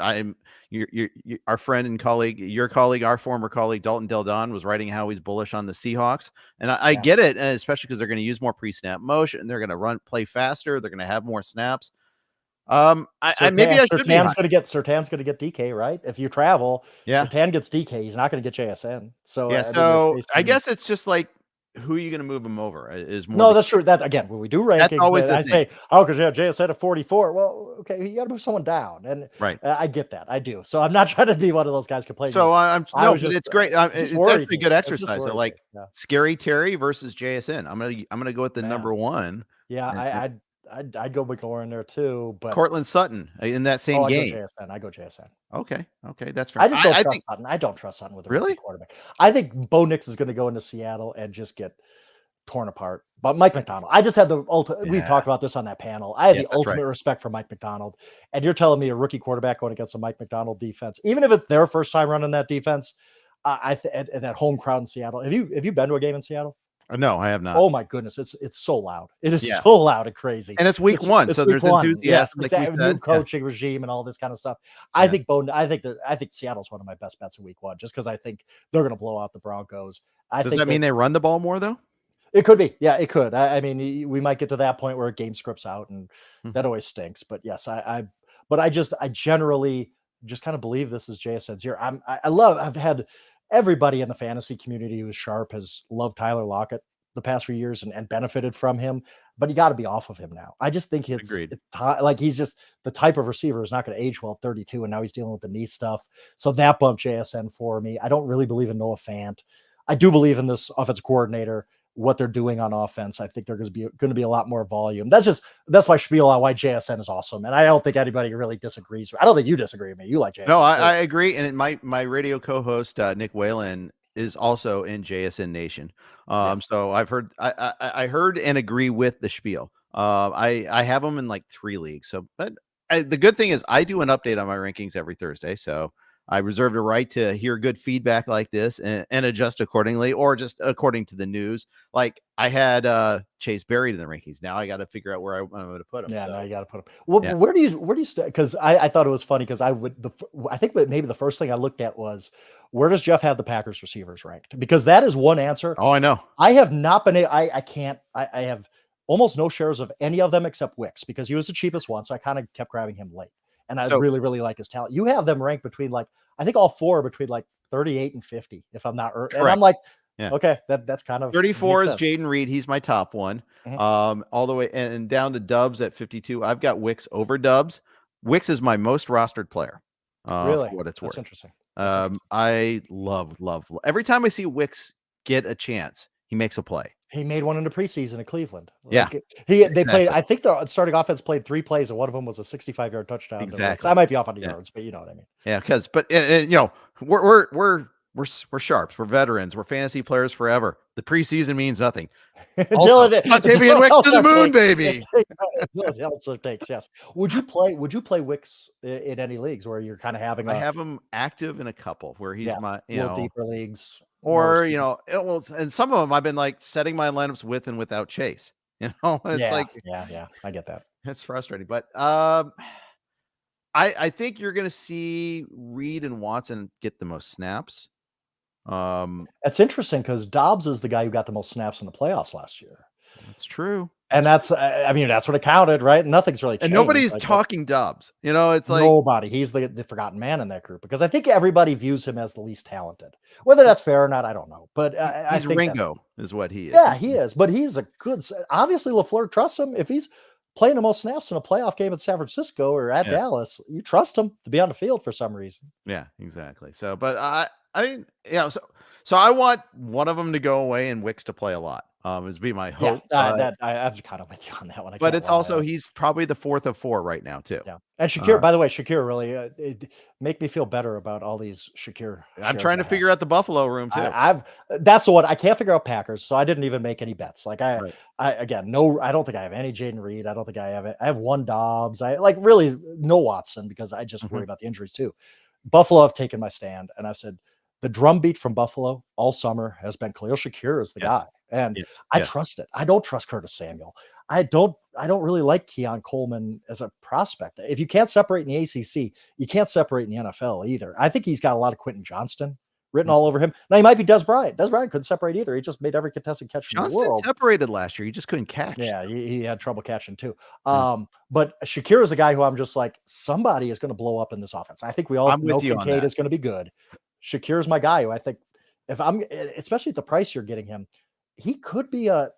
Our friend and colleague, our former colleague Dalton Del Don was writing how he's bullish on the Seahawks, and I get it, and especially because they're going to use more pre-snap motion, they're going to play faster, they're going to have more snaps. Surtan's going to get DK, right? If you travel, Surtan gets DK. He's not going to get JSN. So I guess it's just like, who are you going to move him over? Is more No, that's true. That again, when we do That's rankings, always the I thing. say, oh, because JSN at 44. Well, okay, you got to move someone down, and Right. I get that. I do. So I'm not trying to be one of those guys complaining. So I no, was but just, it's great. just It's worried actually a me. good It just exercise. So worried like me. Yeah. Scary Terry versus JSN. I'm gonna go with the Man. number one. Yeah, And I'd go McLaurin there too, but Cortland Sutton in that same I go game. JSN. I go JSN. Okay, that's fair. I just don't I trust think Sutton. I don't trust Sutton with a rookie really. quarterback. I think Bo Nix is going to go into Seattle and just get torn apart. But Mike McDonald, I just had the ultimate. We Yeah. talked about this on that panel. I have Yeah, the that's ultimate right. respect for Mike McDonald, and you're telling me a rookie quarterback going against a Mike McDonald defense, even if it's their first time running that defense, and that home crowd in Seattle. Have you been to a game in Seattle? No, I have not. Oh my goodness, it's so loud. It is Yeah. so loud and crazy. And it's week one, so there's enthusiasm, Yes, like exactly. we said. New coaching regime and all this kind of stuff. Yeah. I think Seattle's one of my best bets in week one, just because I think they're going to blow out the Broncos. Does that mean they run the ball more though? It could be. Yeah, it could. I mean, we might get to that point where a game scripts out, and that always stinks. But yes, but I generally just kind of believe this is JSN's year. I've had everybody in the fantasy community who's sharp has loved Tyler Lockett the past few years and benefited from him, but you got to be off of him now. I just think it's like he's just the type of receiver who's not going to age well at 32, and now he's dealing with the knee stuff. So that bumped JSN for me. I don't really believe in Noah Fant. I do believe in this offensive coordinator, what they're doing on offense. I think there's going to be a lot more volume. That's my spiel on why JSN is awesome. And I don't think anybody really disagrees. I don't think you disagree with me. You like JSN. No, I agree. And my radio co-host, Nick Whalen, is also in JSN Nation. So I've heard, I heard and agree with the spiel. I have them in like 3 leagues. So, but the good thing is I do an update on my rankings every Thursday. So I reserve the right to hear good feedback like this and adjust accordingly, or just according to the news. Like I had Chase buried in the rankings. Now I got to figure out where I'm going to put him. Yeah, so. now you got to put him. Well, yeah. Where do you start? Because I thought it was funny because I think maybe the first thing I looked at was, where does Jeff have the Packers receivers ranked? Because that is one answer. Oh, I know. I have not been. I have almost no shares of any of them except Wicks, because he was the cheapest one, so I kind of kept grabbing him late. And I really, really like his talent. You have them ranked between I think all 4 are between 38 and 50, if I'm not. And I'm like, okay, that's kind of 34 is Jayden Reed. He's my top one. All the way and down to Dubs at 52. I've got Wicks over Dubs. Wicks is my most rostered player. Really? For what it's worth. That's interesting. I love every time I see Wicks get a chance, he makes a play. He made one in the preseason at Cleveland. They played. I think the starting offense played 3 plays, and one of them was a 65-yard touchdown. Exactly. I might be off on the yards, but you know what I mean. Yeah, we're sharps. We're veterans. We're fantasy players forever. The preseason means nothing. Octavian Wicks to the moon, baby. It also takes, yes. Would you play Wicks in any leagues where you're kind of having? I have him active in a couple where he's my deeper leagues. Or, and some of them I've been setting my lineups with and without Chase. It's I get that. It's frustrating, but I think you're going to see Reed and Watson get the most snaps. That's interesting because Dobbs is the guy who got the most snaps in the playoffs last year. That's true. And that's what it counted, right? Nothing's really changed. And nobody's talking Dobbs. It's like nobody. He's the forgotten man in that group, because I think everybody views him as the least talented. Whether that's fair or not, I don't know. But I think Ringo is what he is. Yeah, he is. But he's a good. Obviously, LaFleur trusts him. If he's playing the most snaps in a playoff game at San Francisco or at Dallas, you trust him to be on the field for some reason. Yeah, exactly. So, but so I want one of them to go away and Wicks to play a lot. Is be my hope. I'm kind of with you on that one. But it's also he's probably the 4th of 4 right now too. Yeah, and Shakir. By the way, Shakir really make me feel better about all these Shakir. I'm trying to figure out the Buffalo room too. That's the one I can't figure out Packers, so I didn't even make any bets. I don't think I have any Jayden Reed. I don't think I have it. I have one Dobbs. I really no Watson, because I just worry about the injuries too. Buffalo have taken my stand, and I've said the drumbeat from Buffalo all summer has been Khalil Shakir as the guy. And I trust it. I don't trust Curtis Samuel. I don't really like Keon Coleman as a prospect. If you can't separate in the ACC, you can't separate in the NFL either. I think he's got a lot of Quentin Johnston written all over him. Now he might be Des Bryant. Des Bryant couldn't separate either. He just made every contested catch in the world. Separated last year. He just couldn't catch. Yeah, he had trouble catching too. But Shakir is a guy who I'm just like, somebody is going to blow up in this offense. I think we all know Kincaid is going to be good. Shakir is my guy who I think, especially at the price you're getting him, he could be a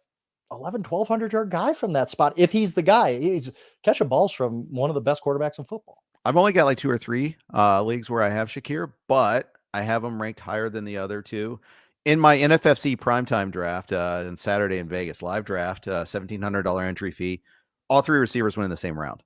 1,100 yard guy from that spot if he's the guy. He's catching balls from one of the best quarterbacks in football. I've only got like 2 or 3 leagues where I have Shakir, but I have him ranked higher than the other 2. In my NFFC primetime draft and Saturday in Vegas live draft, $1,700 entry fee, all 3 receivers went in the same round.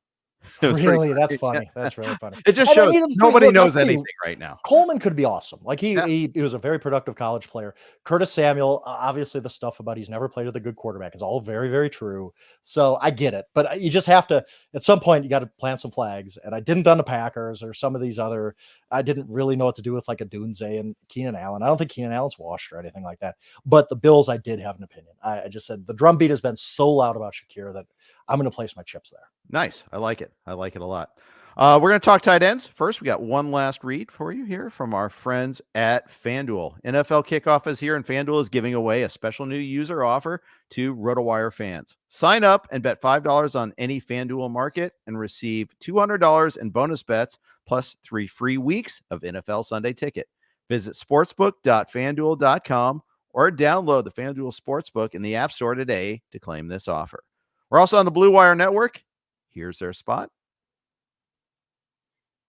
Really? That's funny. That's really funny. It just shows nobody knows anything right now. Coleman could be awesome. Like he was a very productive college player. Curtis Samuel, obviously the stuff about he's never played with a good quarterback is all very, very true. So I get it, but you just have to, at some point you got to plant some flags. And I didn't on the Packers or some of these other, I didn't really know what to do with like a Dunze and Keenan Allen. I don't think Keenan Allen's washed or anything like that, but the Bills, I did have an opinion. I just said the drumbeat has been so loud about Shakir that I'm going to place my chips there. Nice. I like it. I like it a lot. We're going to talk tight ends. First, we got one last read for you here from our friends at FanDuel. NFL kickoff is here, and FanDuel is giving away a special new user offer to RotoWire fans. Sign up and bet $5 on any FanDuel market and receive $200 in bonus bets plus 3 free weeks of NFL Sunday Ticket. Visit sportsbook.fanduel.com or download the FanDuel Sportsbook in the App Store today to claim this offer. We're also on the Blue Wire Network. Here's their spot.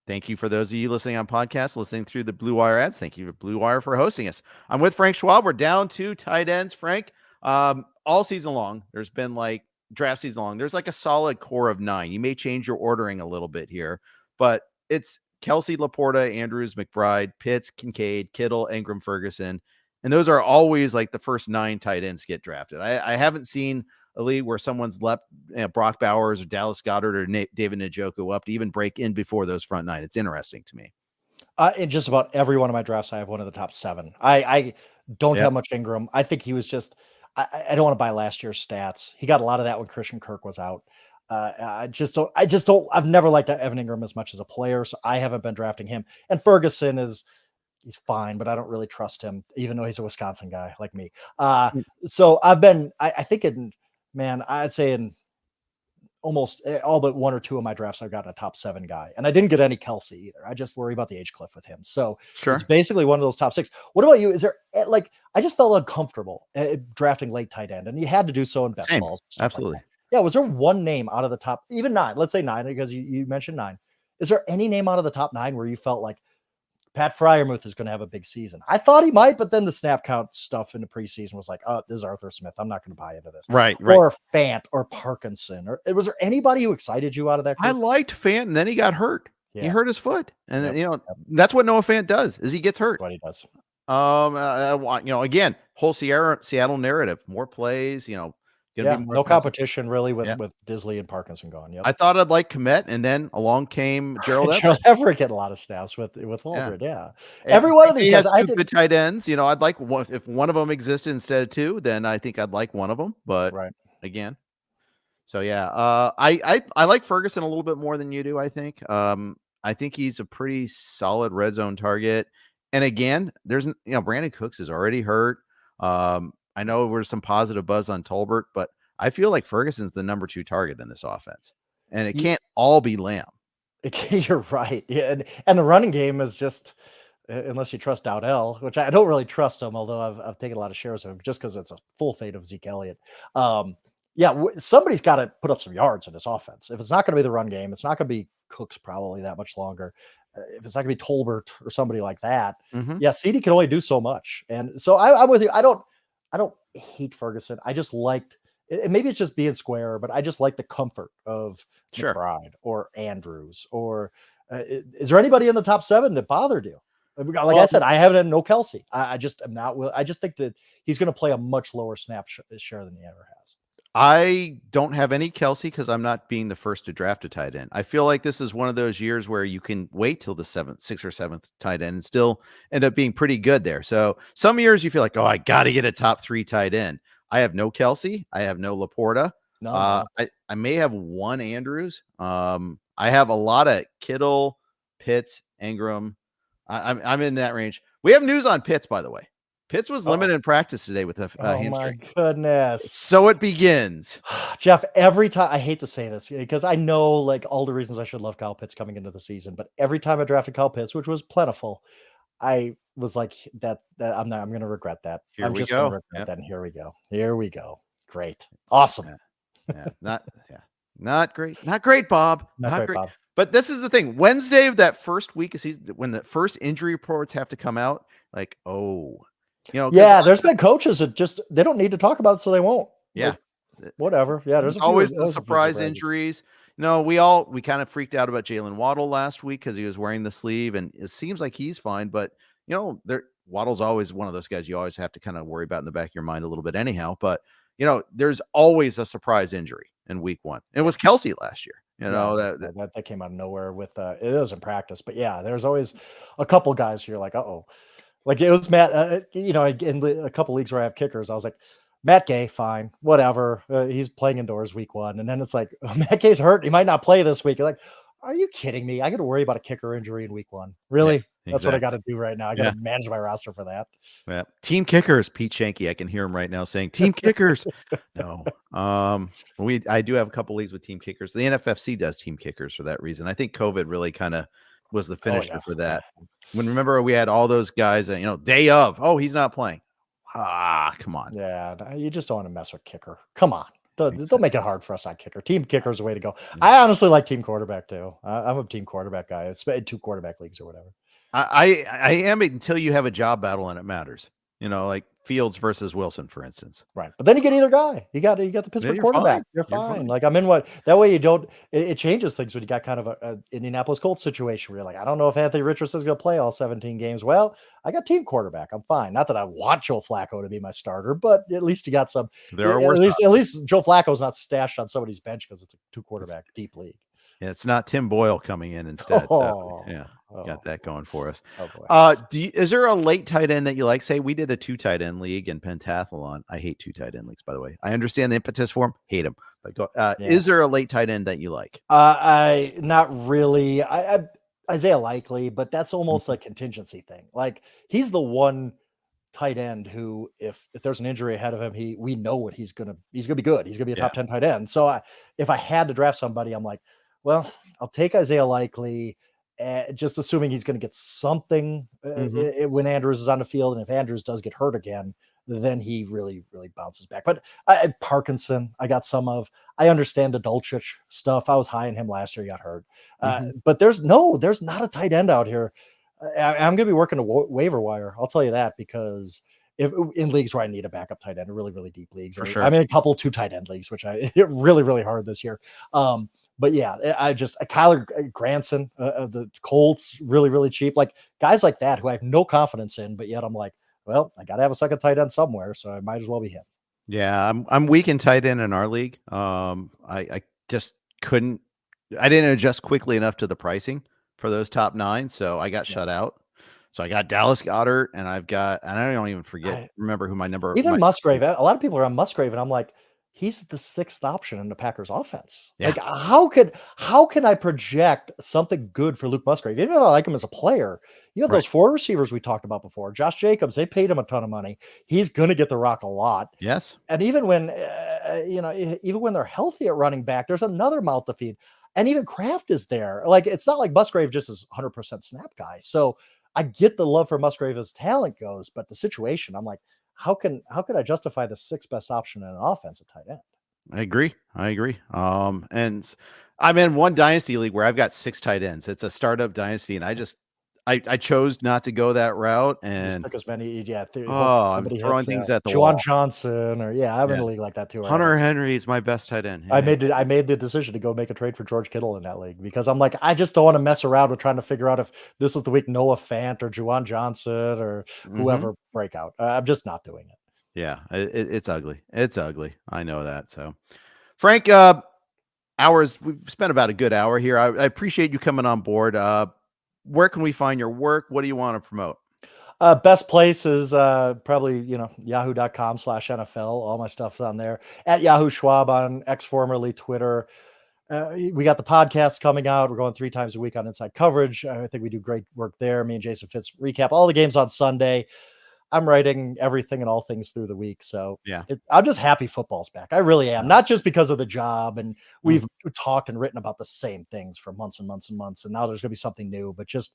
Thank you for those of you listening on podcasts, listening through the Blue Wire ads. Thank you to Blue Wire for hosting us. I'm with Frank Schwab. We're down to tight ends, Frank. All season long, there's been like draft season long. There's like a solid core of 9. You may change your ordering a little bit here, but it's Kelce, Laporta, Andrews, McBride, Pitts, Kincaid, Kittle, Ingram, Ferguson. And those are always like the first 9 tight ends get drafted. I haven't seen a league where someone's left Brock Bowers or Dallas Goedert or David Njoku up to even break in before those front 9. It's interesting to me. In just about every one of my drafts, I have one of the top 7. I don't have much Ingram. I think he was just, I don't want to buy last year's stats. He got a lot of that when Christian Kirk was out. I've never liked Evan Ingram as much as a player, so I haven't been drafting him. And Ferguson he's fine, but I don't really trust him, even though he's a Wisconsin guy like me. So I've been, I think I'd say in almost all but 1 or 2 of my drafts, I've gotten a top 7 guy, and I didn't get any Kelce either. I just worry about the age cliff with him. So it's basically one of those top 6. What about you? Is there I just felt uncomfortable drafting late tight end, and you had to do so in best balls. Absolutely. Like yeah. Was there one name out of the top, even 9, let's say 9, because you mentioned 9. Is there any name out of the top 9 where you felt like Pat Freiermuth is going to have a big season? I thought he might, but then the snap count stuff in the preseason was like, oh, this is Arthur Smith. I'm not going to buy into this. Right. Or Fant or Parkinson. Or was there anybody who excited you out of that group? I liked Fant, and then he got hurt. Yeah. He hurt his foot. And, that's what Noah Fant does, is he gets hurt. What he does. Again, whole Seattle narrative, more plays, no competition really with Disley and Parkinson gone. Yep. I thought I'd like Kmet, and then along came Gerald Everett. Gerald Everett getting a lot of snaps with Walford. Yeah. Every one of these guys, I good tight ends. I'd like one, if one of them existed instead of 2, then I think I'd like one of them. But again, so I like Ferguson a little bit more than you do. I think he's a pretty solid red zone target. And again, there's Brandon Cooks is already hurt. I know there's some positive buzz on Tolbert, but I feel like Ferguson's the number 2 target in this offense, and it can't all be Lamb. You're right. Yeah. And the running game is just, unless you trust Dowdell, which I don't really trust him, although I've taken a lot of shares of him just because it's a full fade of Zeke Elliott. Somebody's got to put up some yards in this offense. If it's not going to be the run game, it's not going to be Cooks probably that much longer. If it's not going to be Tolbert or somebody like that, CeeDee can only do so much. And so I'm with you. I don't hate Ferguson. I just liked it. Maybe it's just being square, but I just like the comfort of McBride or Andrews or is there anybody in the top 7 that bothered you? Like I said, I haven't no Kelce. I just am not. I just think that he's going to play a much lower snap share than he ever has. I don't have any Kelce because I'm not being the first to draft a tight end. I feel like this is one of those years where you can wait till the 6th or 7th tight end and still end up being pretty good there. So some years you feel like, I got to get a top 3 tight end. I have no Kelce. I have no Laporta. No. I may have one Andrews. I have a lot of Kittle, Pitts, Ingram. I'm in that range. We have news on Pitts, by the way. Pitts was limited in practice today with a hamstring. My goodness. So it begins. Jeff, every time, I hate to say this because I know like all the reasons I should love Kyle Pitts coming into the season, but every time I drafted Kyle Pitts, which was plentiful, I was like that I'm going to regret that. Here I'm we just going to go. regret Yep. that. And here we go. Here we go. Great. Awesome. Not great. Not great, Bob. Not great, Bob. But this is the thing. Wednesday of that first week of season, when the first injury reports have to come out, like, yeah, there's been coaches that just they don't need to talk about it, so they won't. Yeah. Like, whatever. Yeah, there's always the surprise injuries. No, we kind of freaked out about Jalen Waddle last week because he was wearing the sleeve, and it seems like he's fine. But Waddle's always one of those guys you always have to kind of worry about in the back of your mind a little bit, anyhow. But there's always a surprise injury in week one. It was Kelce last year. That came out of nowhere with it was in practice, but yeah, there's always a couple guys here like, like it was Matt. In a couple leagues where I have kickers, I was like, Matt Gay, fine, whatever. He's playing indoors week one, and then it's like Matt Gay's hurt. He might not play this week. You're like, are you kidding me? I got to worry about a kicker injury in week one. Really? Yeah, exactly. That's what I got to do right now. I got to manage my roster for that. Yeah. Team kickers, Pete Shanky. I can hear him right now saying team kickers. No. I do have a couple leagues with team kickers. The NFFC does team kickers for that reason. I think COVID really kind of was the finisher for that. Remember we had all those guys, day of, he's not playing. Come on. Yeah, you just don't want to mess with kicker. Come on. Don't make it hard for us on kicker. Team kicker is the way to go. Yeah. I honestly like team quarterback too. I'm a team quarterback guy. It's 2 quarterback leagues or whatever. I am until you have a job battle and it matters. Like Fields versus Wilson, for instance. Right. But then you get either guy. You got the Pittsburgh quarterback. You're fine. Like I'm in that way you don't it changes things when you got kind of a Indianapolis Colts situation where you're like, I don't know if Anthony Richardson's gonna play all 17 games. Well, I got team quarterback. I'm fine. Not that I want Joe Flacco to be my starter, but at least you got some at least Joe Flacco's not stashed on somebody's bench because it's a 2 quarterback deep league. Yeah, it's not Tim Boyle coming in instead. Got that going for us. Is there a late tight end that you like? Say we did a 2 tight end league in Pentathlon. I hate 2 tight end leagues, by the way. I understand the impetus for them. Hate them. But is there a late tight end that you like? I not really. I Isaiah Likely, but that's almost a contingency thing. Like he's the one tight end who, if there's an injury ahead of him, we know what he's gonna be good. He's gonna be a top 10 tight end. So if I had to draft somebody, I'm like, well, I'll take Isaiah Likely, just assuming he's going to get something when Andrews is on the field. And if Andrews does get hurt again, then he really, really bounces back. But Parkinson, I got some of. I understand the Dulcich stuff. I was high on him last year. He got hurt. But there's not a tight end out here. I'm going to be working a waiver wire. I'll tell you that, because if in leagues where I need a backup tight end, really, really deep leagues, for sure. I'm in a couple 2 tight end leagues, which I hit really, really hard this year. But yeah, Kyler Granson of the Colts, really, really cheap. Like guys like that who I have no confidence in, but yet I'm like, well, I got to have a second tight end somewhere, so I might as well be him. Yeah, I'm weak in tight end in our league. I just couldn't. I didn't adjust quickly enough to the pricing for those top 9, so I got shut out. So I got Dallas Goedert, and I don't even remember who my number. Even Musgrave. A lot of people are on Musgrave, and I'm like, he's the 6th option in the Packers offense. Yeah. Like how can I project something good for Luke Musgrave? Even though I like him as a player, you have those 4 receivers we talked about before. Josh Jacobs, they paid him a ton of money. He's going to get the rock a lot. Yes. And even when, even when they're healthy at running back, there's another mouth to feed. And even Kraft is there. Like, it's not like Musgrave just is 100% snap guy. So I get the love for Musgrave as talent goes, but the situation, I'm like, how could I justify the 6th best option in an offensive tight end? I agree. And I'm in one dynasty league where I've got 6 tight ends. It's a startup dynasty, and I chose not to go that route. And took as many, I'm throwing things at the Juwan wall. Johnson, or I'm in a league like that too. Hunter Henry is my best tight end. I made the decision to go make a trade for George Kittle in that league, because I'm like, I just don't want to mess around with trying to figure out if this is the week Noah Fant or Juwan Johnson or whoever break out. I'm just not doing it. Yeah, it's ugly. It's ugly. I know that. So, Frank, we've spent about a good hour here. I appreciate you coming on board. Where can we find your work? What do you want to promote? Best place is probably, yahoo.com/NFL. All my stuff's on there. At YahooSchwab on X, formerly Twitter. We got the podcast coming out. We're going 3 times a week on Inside Coverage. I think we do great work there. Me and Jason Fitz recap all the games on Sunday. I'm writing everything and all things through the week. So I'm just happy football's back. I really am. Not just because of the job. And we've talked and written about the same things for months and months and months. And now there's going to be something new, but just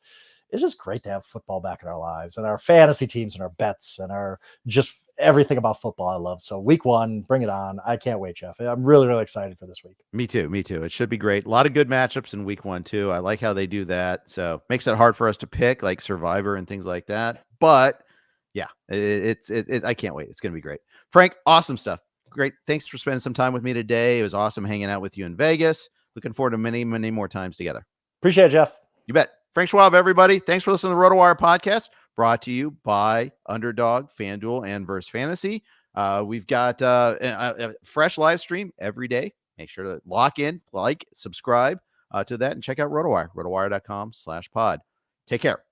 it's just great to have football back in our lives and our fantasy teams and our bets and our just everything about football I love. So week 1, bring it on. I can't wait, Jeff. I'm really, really excited for this week. Me too. It should be great. A lot of good matchups in week 1 too. I like how they do that. So makes it hard for us to pick like Survivor and things like that. But yeah, I can't wait. It's going to be great. Frank, awesome stuff. Great. Thanks for spending some time with me today. It was awesome hanging out with you in Vegas. Looking forward to many, many more times together. Appreciate it, Jeff. You bet. Frank Schwab, everybody. Thanks for listening to the RotoWire podcast, brought to you by Underdog, FanDuel, and Verse Fantasy. We've got a fresh live stream every day. Make sure to lock in, like, subscribe to that, and check out RotoWire, rotowire.com/pod. Take care.